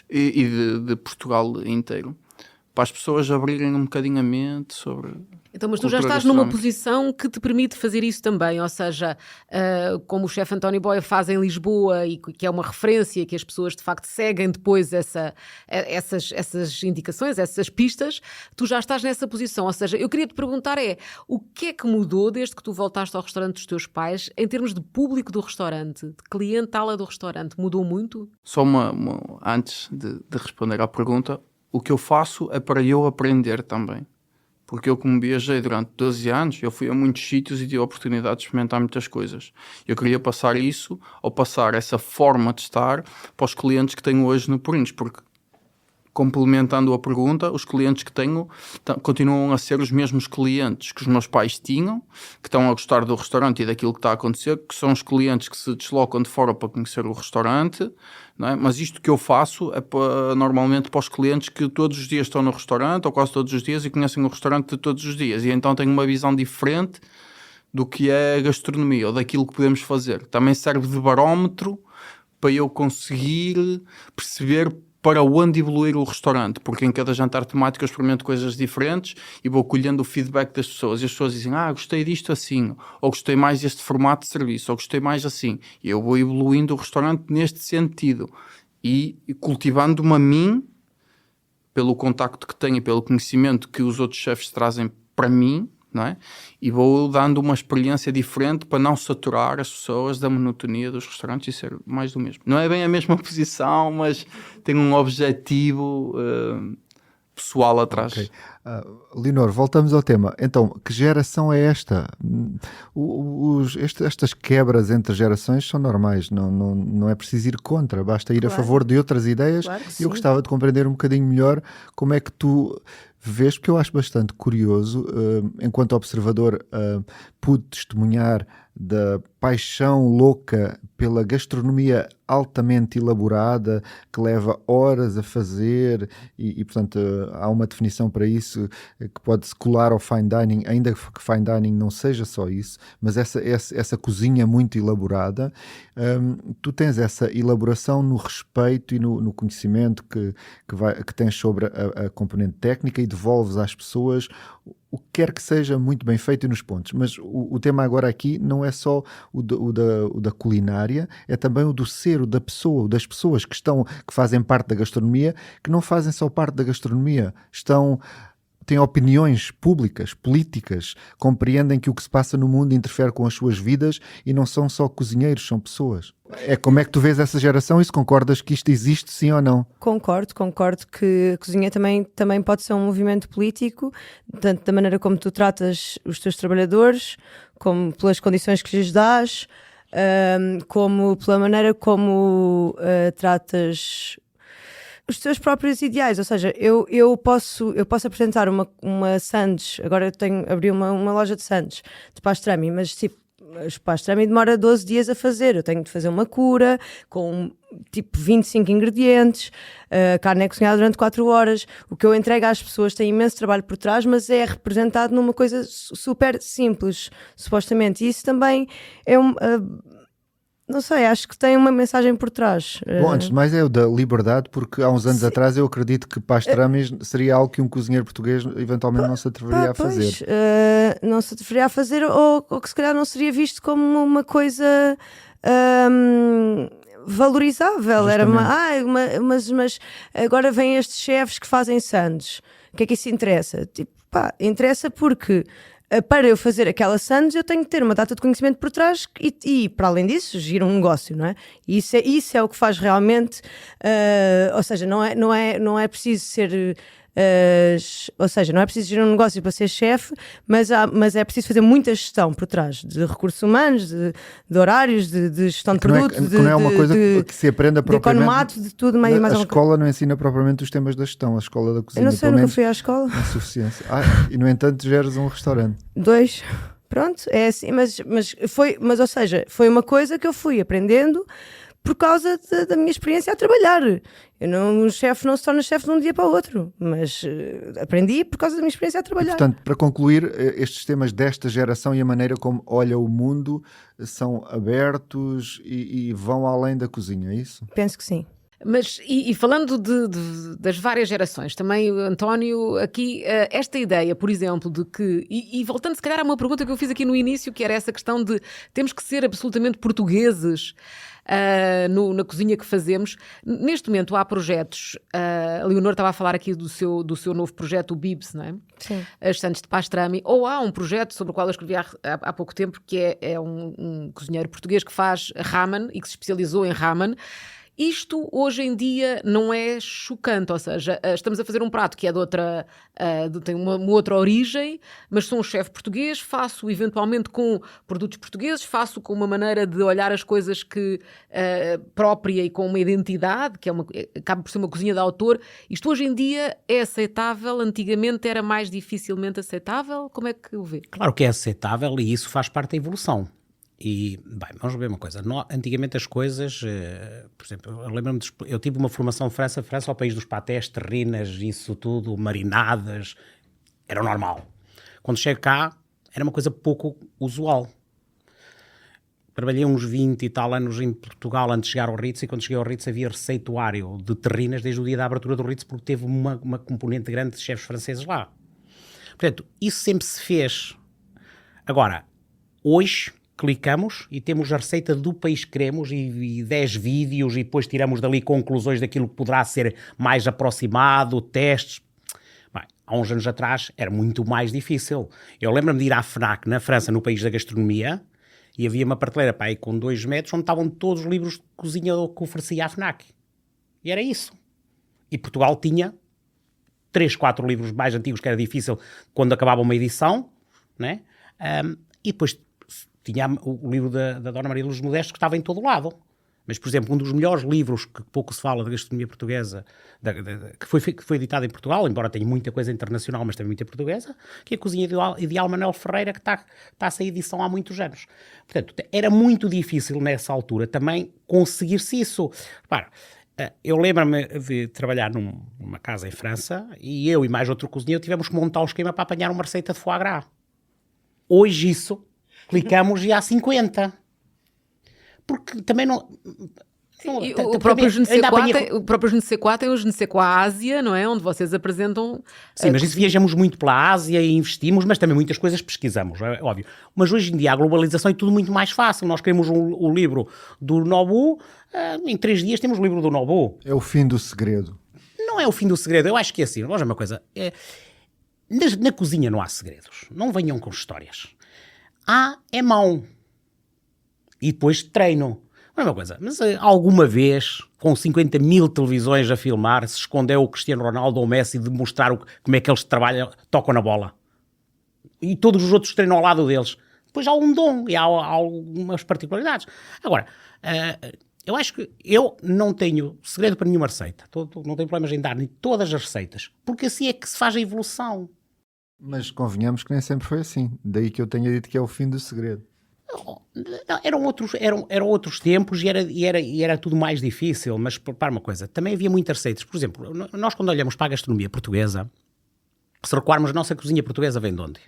e de Portugal inteiro, para as pessoas abrirem um bocadinho a mente sobre... Então, mas tu já estás numa posição que te permite fazer isso também, ou seja, como o chefe António Boia faz em Lisboa e que é uma referência que as pessoas de facto seguem depois essas indicações, essas pistas, tu já estás nessa posição, ou seja, eu queria te perguntar o que é que mudou desde que tu voltaste ao restaurante dos teus pais em termos de público do restaurante, de clientela do restaurante, mudou muito? Só antes de responder à pergunta, o que eu faço é para eu aprender também. Porque eu, como viajei durante 12 anos, eu fui a muitos sítios e tive a oportunidade de experimentar muitas coisas. Eu queria passar isso, ou passar essa forma de estar, para os clientes que tenho hoje no Porinhos, porque, complementando a pergunta, os clientes que tenho continuam a ser os mesmos clientes que os meus pais tinham, que estão a gostar do restaurante e daquilo que está a acontecer, que são os clientes que se deslocam de fora para conhecer o restaurante, não é? Mas isto que eu faço é normalmente para os clientes que todos os dias estão no restaurante, ou quase todos os dias, e conhecem o restaurante de todos os dias, e então tenho uma visão diferente do que é a gastronomia, ou daquilo que podemos fazer. Também serve de barómetro para eu conseguir perceber para onde evoluir o restaurante, porque em cada jantar temático eu experimento coisas diferentes e vou colhendo o feedback das pessoas, e as pessoas dizem, gostei disto assim, ou gostei mais deste formato de serviço, ou gostei mais assim, e eu vou evoluindo o restaurante neste sentido, e cultivando-me a mim, pelo contacto que tenho e pelo conhecimento que os outros chefes trazem para mim, não é? E vou dando uma experiência diferente para não saturar as pessoas da monotonia dos restaurantes e ser mais do mesmo. Não é bem a mesma posição, mas tem um objetivo pessoal atrás. Okay. Leonor, voltamos ao tema. Então, que geração é esta? Estas quebras entre gerações são normais, não é preciso ir contra, basta ir a favor de outras ideias. Claro que Eu gostava de compreender um bocadinho melhor como é que tu vês, porque eu acho bastante curioso, enquanto observador, pude testemunhar da paixão louca pela gastronomia altamente elaborada, que leva horas a fazer e portanto, há uma definição para isso que pode-se colar ao fine dining, ainda que fine dining não seja só isso, mas essa cozinha muito elaborada. Tu tens essa elaboração no respeito e no conhecimento que tens sobre a componente técnica e devolves às pessoas o que quer que seja muito bem feito e nos pontos. Mas o tema agora aqui não é só o da culinária, é também o do ser, o da pessoa, o das pessoas que fazem parte da gastronomia, que não fazem só parte da gastronomia, têm opiniões públicas, políticas, compreendem que o que se passa no mundo interfere com as suas vidas e não são só cozinheiros, são pessoas. Como é que tu vês essa geração e se concordas que isto existe, sim ou não? Concordo que a cozinha também pode ser um movimento político, tanto da maneira como tu tratas os teus trabalhadores, como pelas condições que lhes dás, como pela maneira como tratas os teus próprios ideais. Ou seja, eu posso apresentar uma sandes, agora abri uma loja de sandes de pastrami, mas tipo, o pastrami demora 12 dias a fazer, eu tenho de fazer uma cura com tipo 25 ingredientes, a carne é cozinhada durante 4 horas, o que eu entrego às pessoas tem imenso trabalho por trás, mas é representado numa coisa super simples, supostamente, e isso também é não sei, acho que tem uma mensagem por trás. Bom, antes de mais é o da liberdade, porque há uns anos atrás eu acredito que pastramis seria algo que um cozinheiro português eventualmente não se atreveria a fazer. Não se atreveria a fazer, ou que se calhar não seria visto como uma coisa valorizável. Era mas agora vêm estes chefes que fazem sandes. O que é que isso interessa? Tipo, interessa porque para eu fazer aquela sandes eu tenho que ter uma data de conhecimento por trás e para além disso gira um negócio, não é? E isso é o que faz realmente, ou seja, não é preciso ser ou seja, não é preciso gerir um negócio para ser chefe, mas é preciso fazer muita gestão por trás de recursos humanos, de horários, de gestão de produtos, não é uma coisa que se aprenda propriamente. De economato, de tudo, mais a escola não ensina propriamente os temas da gestão, a escola da cozinha. Eu não sei, nunca fui à escola. É suficiência. E no entanto geres um restaurante. 2. Pronto, é assim, mas ou seja, foi uma coisa que eu fui aprendendo por causa da minha experiência a trabalhar. Um chefe não se torna chefe de um dia para o outro, mas aprendi por causa da minha experiência a trabalhar. E, portanto, para concluir, estes temas desta geração e a maneira como olha o mundo são abertos e vão além da cozinha, é isso? Penso que sim. Mas, e falando das várias gerações, também, António, aqui, esta ideia, por exemplo, de que, e voltando se calhar a uma pergunta que eu fiz aqui no início, que era essa questão de temos que ser absolutamente portugueses na cozinha que fazemos. Neste momento há projetos, a Leonor estava a falar aqui do seu novo projeto, o Bibs, não é? Sim. As sandes de pastrami, ou há um projeto sobre o qual eu escrevi há pouco tempo, que é um cozinheiro português que faz ramen e que se especializou em ramen. Isto hoje em dia não é chocante, ou seja, estamos a fazer um prato que é tem uma outra origem, mas sou um chefe português, faço eventualmente com produtos portugueses, faço com uma maneira de olhar as coisas própria e com uma identidade, que acaba por ser uma cozinha de autor. Isto hoje em dia é aceitável, antigamente era mais dificilmente aceitável? Como é que o vê? Claro que é aceitável e isso faz parte da evolução. E, bem, vamos ver uma coisa. Antigamente as coisas, por exemplo, eu lembro-me eu tive uma formação em França é o país dos patés, terrinas, isso tudo, marinadas, era normal. Quando chego cá, era uma coisa pouco usual. trabalhei uns 20 e tal anos em Portugal antes de chegar ao Ritz, e quando cheguei ao Ritz havia receituário de terrinas desde o dia da abertura do Ritz, porque teve uma componente grande de chefes franceses lá. Portanto, isso sempre se fez. Agora, hoje clicamos e temos a receita do país que queremos e 10 vídeos e depois tiramos dali conclusões daquilo que poderá ser mais aproximado, testes. Bem, há uns anos atrás era muito mais difícil. Eu lembro-me de ir à FNAC, na França, no país da gastronomia, e havia uma prateleira pá, aí com 2 metros onde estavam todos os livros de cozinha que oferecia a FNAC. E era isso. E Portugal tinha 3, 4 livros mais antigos que era difícil quando acabava uma edição, né? E depois tinha o livro da Dona Maria Luz Modesto que estava em todo lado. Mas, por exemplo, um dos melhores livros que pouco se fala da gastronomia portuguesa, que foi editado em Portugal, embora tenha muita coisa internacional, mas também muita portuguesa, que é a Cozinha Ideal Manuel Ferreira, que está a sair edição há muitos anos. Portanto, era muito difícil nessa altura também conseguir-se isso. Repara, eu lembro-me de trabalhar numa casa em França e eu e mais outro cozinheiro tivemos que montar um esquema para apanhar uma receita de foie gras. Hoje isso, clicamos e há 50. Porque também não... O próprio Je ne sais quoi tem o Je ne sais quoi Ásia, não é? Onde vocês apresentam... Sim, mas isso viajamos muito pela Ásia e investimos, mas também muitas coisas pesquisamos, é óbvio. Mas hoje em dia a globalização é tudo muito mais fácil. Nós queremos o livro do Nobu, em 3 dias temos o livro do Nobu. É o fim do segredo. Não é o fim do segredo, eu acho que é assim. Vamos ver uma coisa. Na cozinha não há segredos. Não venham com histórias. É mão. E depois treino. Não é uma coisa, mas alguma vez, com 50 mil televisões a filmar, se escondeu o Cristiano Ronaldo ou o Messi de mostrar como é que eles trabalham, tocam na bola. E todos os outros treinam ao lado deles. Depois há um dom e há algumas particularidades. Agora, eu acho que eu não tenho segredo para nenhuma receita. Não tenho problemas em dar todas as receitas. Porque assim é que se faz a evolução. Mas convenhamos que nem sempre foi assim. Daí que eu tenha dito que é o fim do segredo. Não, eram outros tempos e era tudo mais difícil, mas para uma coisa, também havia muitas receitas. Por exemplo, nós quando olhamos para a gastronomia portuguesa, se recuarmos, a nossa cozinha portuguesa vem de onde?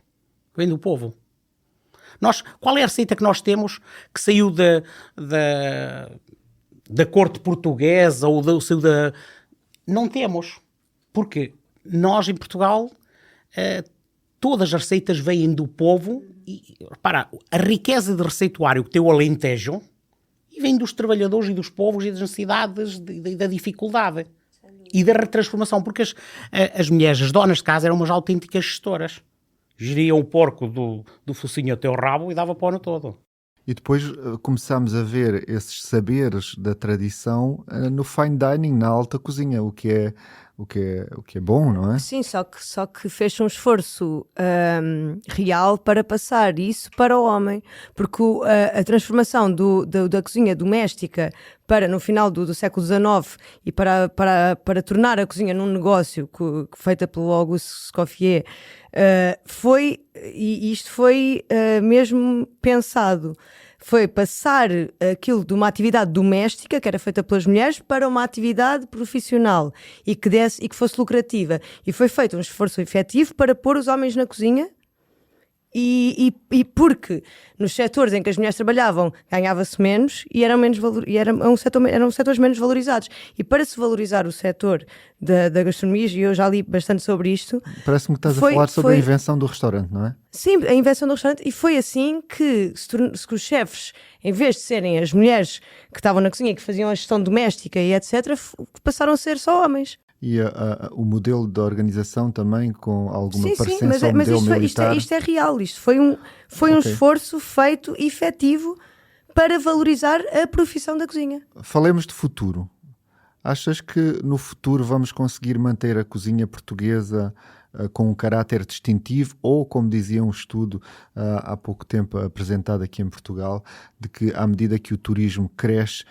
Vem do povo. Qual é a receita que nós temos que saiu da corte portuguesa ou saiu da... Não temos. Porque nós em Portugal... todas as receitas vêm do povo e, repara, a riqueza de receituário que tem o Alentejo e vem dos trabalhadores e dos povos e das necessidades da dificuldade e da retransformação, porque as mulheres, as donas de casa eram umas autênticas gestoras. Geriam o porco do focinho até o rabo e dava pó no todo. E depois começámos a ver esses saberes da tradição no fine dining, na alta cozinha, o que é bom, não é? Sim, só que fez um esforço real para passar isso para o homem, porque a transformação da cozinha doméstica para no final do século XIX e para tornar a cozinha num negócio feita pelo Auguste Escoffier, isto foi mesmo pensado. Foi passar aquilo de uma atividade doméstica, que era feita pelas mulheres, para uma atividade profissional e que fosse lucrativa. E foi feito um esforço efetivo para pôr os homens na cozinha e porque nos setores em que as mulheres trabalhavam ganhava-se menos e eram setores menos valorizados. E para se valorizar o setor da gastronomia, e eu já li bastante sobre isto... Parece-me que estás a falar sobre a invenção do restaurante, não é? Sim, a invenção do restaurante, e foi assim que os chefes, em vez de serem as mulheres que estavam na cozinha, que faziam a gestão doméstica e etc., passaram a ser só homens. E o modelo de organização também, com alguma parecência ao mas modelo militar. Isto é real, isto foi um esforço feito, efetivo, para valorizar a profissão da cozinha. Falemos de futuro. Achas que no futuro vamos conseguir manter a cozinha portuguesa com um caráter distintivo ou, como dizia um estudo há pouco tempo apresentado aqui em Portugal, de que à medida que o turismo cresce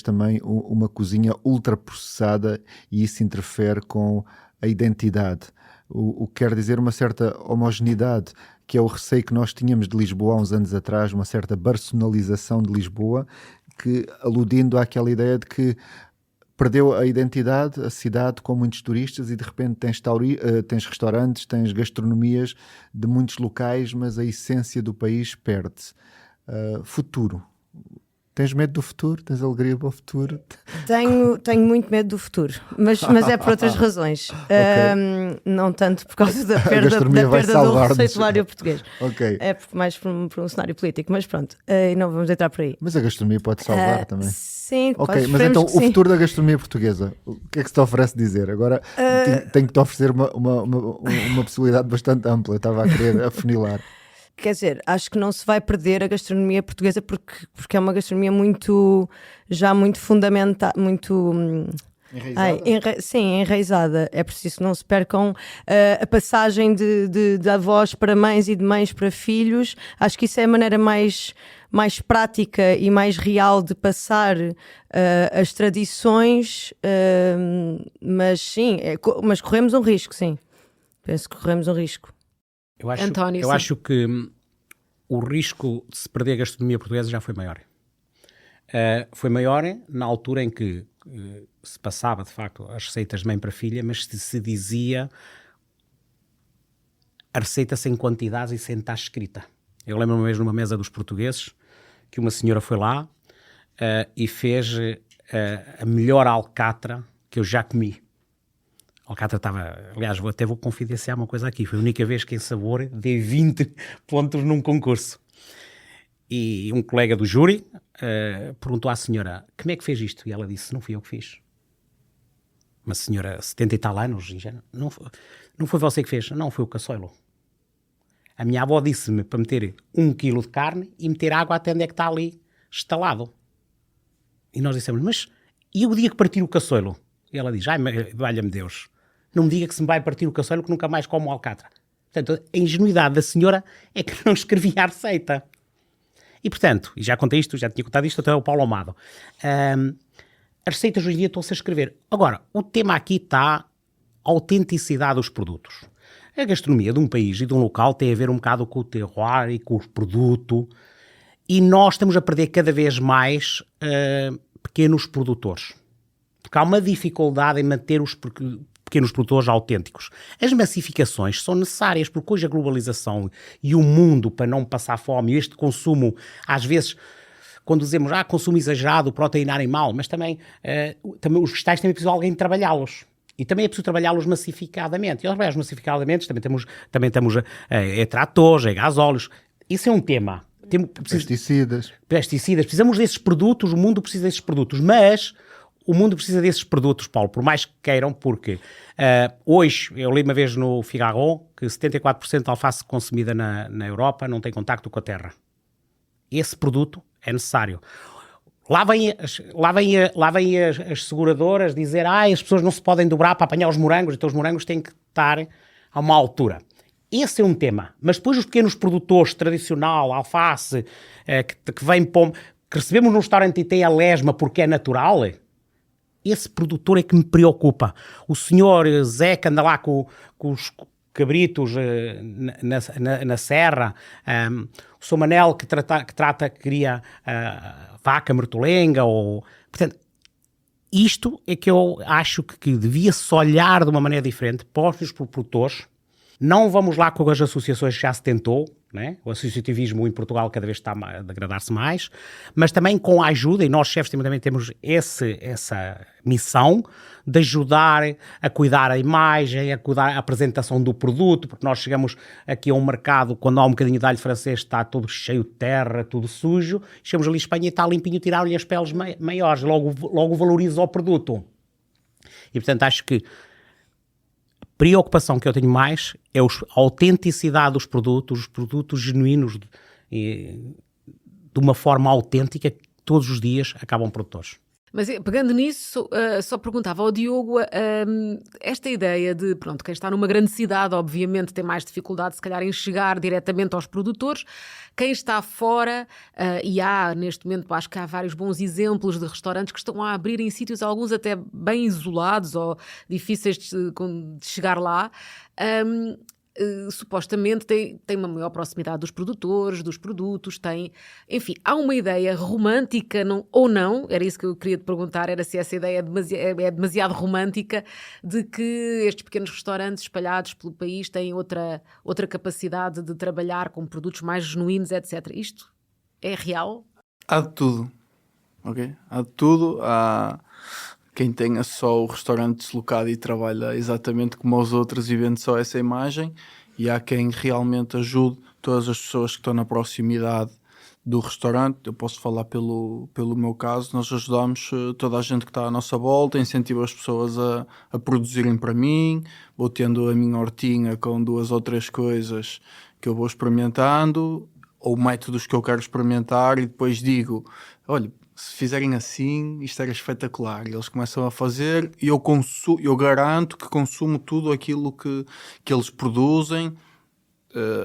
também uma cozinha ultraprocessada e isso interfere com a identidade. O que quer dizer uma certa homogeneidade, que é o receio que nós tínhamos de Lisboa há uns anos atrás, uma certa barcelonalização de Lisboa, que aludindo àquela ideia de que perdeu a identidade, a cidade, com muitos turistas e de repente tens restaurantes, tens gastronomias de muitos locais, mas a essência do país perde-se. Futuro. Tens medo do futuro? Tens alegria para o futuro? Tenho muito medo do futuro, mas é por outras razões. Não tanto por causa da perda do receituário português. Okay. É mais por um cenário político, mas pronto, e não vamos entrar por aí. Mas a gastronomia pode salvar também. Sim, ok, mas então o futuro da gastronomia portuguesa, o que é que se te oferece dizer? Agora tenho que te oferecer uma possibilidade bastante ampla, estava a querer afunilar. Quer dizer, acho que não se vai perder a gastronomia portuguesa porque é uma gastronomia muito fundamental, muito enraizada? Sim, enraizada. É preciso que não se percam a passagem de avós para mães e de mães para filhos. Acho que isso é a maneira mais prática e mais real de passar as tradições, mas sim, mas corremos um risco, sim. Penso que corremos um risco. Eu acho que o risco de se perder a gastronomia portuguesa já foi maior. Foi maior na altura em que se passava, de facto, as receitas de mãe para filha, mas se dizia a receita sem quantidades e sem estar escrita. Eu lembro uma vez numa mesa dos portugueses que uma senhora foi lá e fez a melhor alcatra que eu já comi. A alcatra estava... Aliás, até vou confidenciar uma coisa aqui. Foi a única vez que em sabor dei 20 pontos num concurso. E um colega do júri perguntou à senhora, como é que fez isto? E ela disse, não fui eu que fiz. Uma senhora, 70 e tal anos, não foi você que fez? Não, foi o caçoilo. A minha avó disse-me para meter 1 quilo de carne e meter água até onde é que está ali estalado. E nós dissemos, mas e o dia que partir o caçoilo? E ela diz, valha-me Deus, não me diga que se me vai partir o caçoilo que nunca mais como alcatra. Portanto, a ingenuidade da senhora é que não escrevia a receita. E portanto, e já contei isto, já tinha contado isto até ao Paulo Amado, as receitas hoje em dia estão-se a escrever. Agora, o tema aqui está a autenticidade dos produtos. A gastronomia de um país e de um local tem a ver um bocado com o terroir e com o produto, e nós estamos a perder cada vez mais pequenos produtores. Porque há uma dificuldade em manter os pequenos produtores autênticos. As massificações são necessárias, porque hoje a globalização e o mundo, para não passar fome, e este consumo, às vezes, quando dizemos consumo exagerado, proteína animal, mas também os vegetais também precisam de alguém trabalhá-los. E também é preciso trabalhá-los massificadamente. E aos trabalhos massificadamente também temos tratores, gasóleos. Isso é um tema. Pesticidas. Precisamos desses produtos, o mundo precisa desses produtos, mas o mundo precisa desses produtos, Paulo, por mais que queiram, porque hoje, eu li uma vez no Figaro que 74% da alface consumida na Europa não tem contacto com a terra. Esse produto é necessário. Lá vêm as seguradoras dizer as pessoas não se podem dobrar para apanhar os morangos, então os morangos têm que estar a uma altura. Esse é um tema. Mas depois os pequenos produtores, tradicional, alface, que vêm que recebemos num restaurante e tem a lesma porque é natural, esse produtor é que me preocupa. O senhor Zé que anda lá com os cabritos na serra, o senhor Manel que cria vaca mertolenga, portanto, isto é que eu acho que devia-se olhar de uma maneira diferente para os produtores. Não vamos lá com as associações que já se tentou, né? O associativismo em Portugal cada vez está a degradar-se mais, mas também com a ajuda, e nós chefes também temos essa missão de ajudar a cuidar a imagem, a cuidar a apresentação do produto, porque nós chegamos aqui a um mercado, quando há um bocadinho de alho francês, está todo cheio de terra, tudo sujo, chegamos ali em Espanha e está limpinho, tiraram-lhe as peles maiores, logo valoriza o produto. E portanto acho que a preocupação que eu tenho mais é a autenticidade dos produtos, os produtos genuínos, de uma forma autêntica, que todos os dias acabam produtores. Mas pegando nisso, só perguntava ao Diogo, esta ideia de, quem está numa grande cidade, obviamente tem mais dificuldade, se calhar, em chegar diretamente aos produtores. Quem está fora, e há, neste momento, acho que há vários bons exemplos de restaurantes que estão a abrir em sítios, alguns até bem isolados ou difíceis de chegar lá, supostamente tem uma maior proximidade dos produtores, dos produtos, enfim, há uma ideia romântica ou não, era isso que eu queria te perguntar, era se essa ideia é demasiado romântica, de que estes pequenos restaurantes espalhados pelo país têm outra capacidade de trabalhar com produtos mais genuínos, etc. Isto é real? Há de tudo, ok? Há de tudo. Há quem tenha só o restaurante deslocado e trabalha exatamente como os outros e vende só essa imagem, e há quem realmente ajude todas as pessoas que estão na proximidade do restaurante. Eu posso falar pelo meu caso. Nós ajudamos toda a gente que está à nossa volta, incentivo as pessoas a produzirem para mim, vou tendo a minha hortinha com 2 ou 3 coisas que eu vou experimentando, ou métodos que eu quero experimentar, e depois digo, olha, se fizerem assim, isto era espetacular. E eles começam a fazer, e eu garanto que consumo tudo aquilo que eles produzem.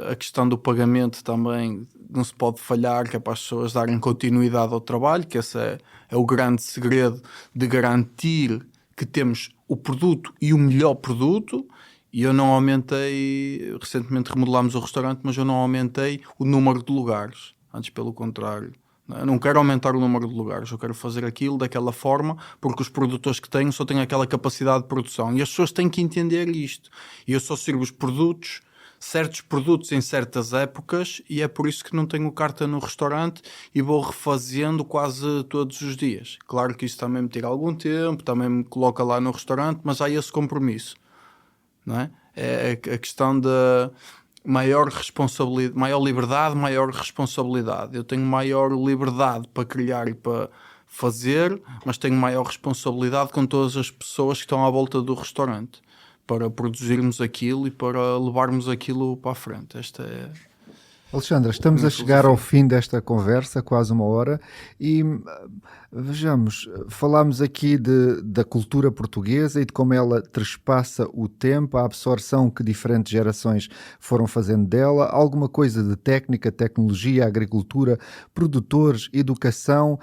A questão do pagamento também não se pode falhar, que é para as pessoas darem continuidade ao trabalho, que esse é o grande segredo de garantir que temos o produto e o melhor produto. E eu não aumentei, recentemente remodelámos o restaurante, mas eu não aumentei o número de lugares, antes pelo contrário. Eu não quero aumentar o número de lugares, eu quero fazer aquilo daquela forma, porque os produtores que tenho só têm aquela capacidade de produção, e as pessoas têm que entender isto. E eu só sirvo os produtos, certos produtos em certas épocas, e é por isso que não tenho carta no restaurante e vou refazendo quase todos os dias. Claro que isso também me tira algum tempo, também me coloca lá no restaurante, mas há esse compromisso, não é? É a questão da maior responsabilidade, maior liberdade, maior responsabilidade. Eu tenho maior liberdade para criar e para fazer, mas tenho maior responsabilidade com todas as pessoas que estão à volta do restaurante, para produzirmos aquilo e para levarmos aquilo para a frente. Esta é... Alexandra, estamos a chegar ao fim desta conversa, quase 1 hora, e vejamos, falámos aqui da cultura portuguesa e de como ela trespassa o tempo, a absorção que diferentes gerações foram fazendo dela, alguma coisa de técnica, tecnologia, agricultura, produtores, educação.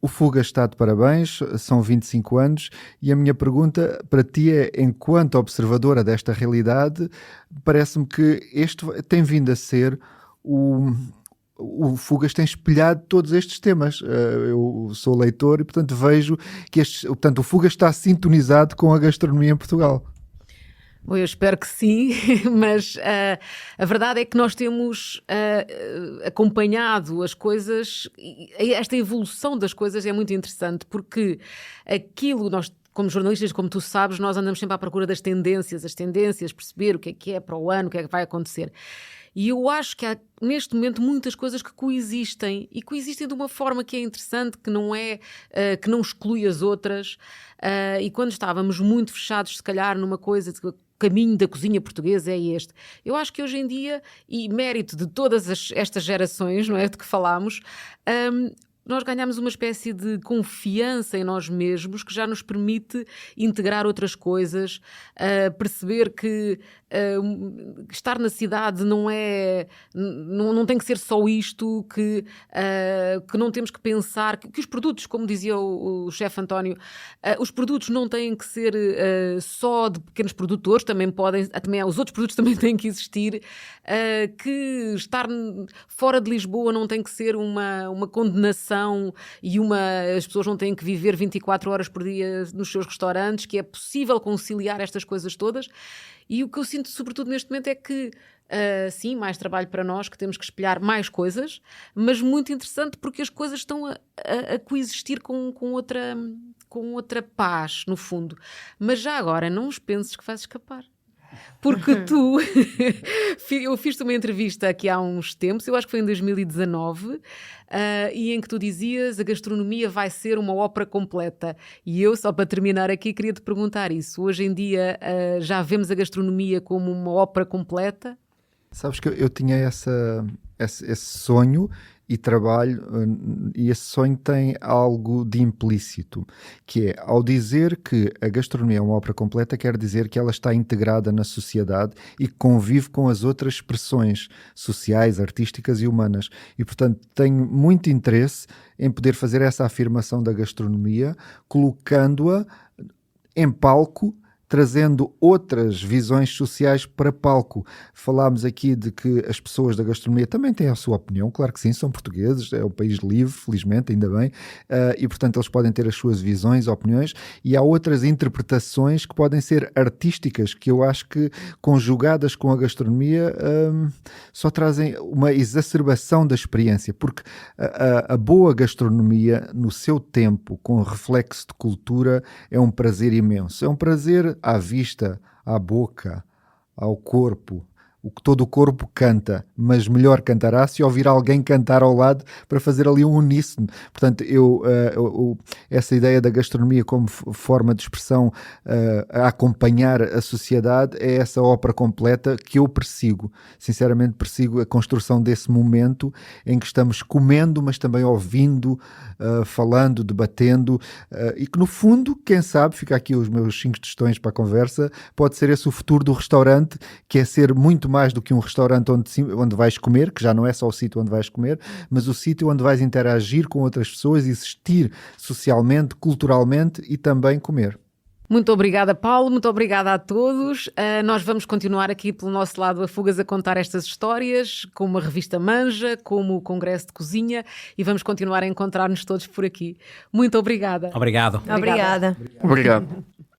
O Fuga está de parabéns, são 25 anos, e a minha pergunta para ti é, enquanto observadora desta realidade, parece-me que este tem vindo a ser o Fugas tem espelhado todos estes temas. Eu sou leitor e, portanto, vejo que o Fugas está sintonizado com a gastronomia em Portugal. Bom, eu espero que sim, mas a verdade é que nós temos acompanhado as coisas, e esta evolução das coisas é muito interessante, porque aquilo nós, como jornalistas, como tu sabes, nós andamos sempre à procura das tendências, perceber o que é para o ano, o que é que vai acontecer. E eu acho que há, neste momento, muitas coisas que coexistem, e coexistem de uma forma que é interessante, que não é, que não exclui as outras. E quando estávamos muito fechados, se calhar, numa coisa, o caminho da cozinha portuguesa é este. Eu acho que hoje em dia, e mérito de todas estas gerações, não é, de que falámos, nós ganhamos uma espécie de confiança em nós mesmos que já nos permite integrar outras coisas, perceber que estar na cidade não tem que ser só isto, que não temos que pensar que os produtos, como dizia o chefe António, os produtos não têm que ser só de pequenos produtores, também os outros produtos também têm que existir, que estar fora de Lisboa não tem que ser uma condenação e as pessoas não têm que viver 24 horas por dia nos seus restaurantes, que é possível conciliar estas coisas todas. E o que eu sinto sobretudo neste momento é que sim, mais trabalho para nós, que temos que espelhar mais coisas, mas muito interessante porque as coisas estão a coexistir com outra paz, no fundo. Mas já agora, não os penses que vais escapar. Porque eu fiz-te uma entrevista aqui há uns tempos, eu acho que foi em 2019, e em que tu dizias a gastronomia vai ser uma ópera completa. E eu, só para terminar aqui, queria te perguntar isso. Hoje em dia já vemos a gastronomia como uma ópera completa? Sabes que eu tinha esse sonho e trabalho, e esse sonho tem algo de implícito, que é, ao dizer que a gastronomia é uma ópera completa, quer dizer que ela está integrada na sociedade e convive com as outras expressões sociais, artísticas e humanas. E, portanto, tenho muito interesse em poder fazer essa afirmação da gastronomia, colocando-a em palco trazendo outras visões sociais para palco. Falámos aqui de que as pessoas da gastronomia também têm a sua opinião, claro que sim, são portugueses, é um país livre, felizmente, ainda bem, e portanto eles podem ter as suas visões, opiniões, e há outras interpretações que podem ser artísticas, que eu acho que conjugadas com a gastronomia só trazem uma exacerbação da experiência, porque a boa gastronomia no seu tempo, com reflexo de cultura, é um prazer imenso, é um prazer à vista, à boca, ao corpo, o que todo o corpo canta, mas melhor cantará se ouvir alguém cantar ao lado para fazer ali um uníssono. Portanto, essa ideia da gastronomia como forma de expressão a acompanhar a sociedade é essa ópera completa que eu persigo. Sinceramente, persigo a construção desse momento em que estamos comendo, mas também ouvindo, falando, debatendo, e que no fundo, quem sabe, fica aqui os meus 5 tostões para a conversa, pode ser esse o futuro do restaurante, que é ser muito mais do que um restaurante onde vais comer, que já não é só o sítio onde vais comer, mas o sítio onde vais interagir com outras pessoas, existir socialmente, culturalmente e também comer. Muito obrigada, Paulo, muito obrigada a todos. Nós vamos continuar aqui pelo nosso lado a Fugas a contar estas histórias, como a revista Manja, como o Congresso de Cozinha, e vamos continuar a encontrar-nos todos por aqui. Muito obrigada. Obrigado. Obrigada. Obrigado.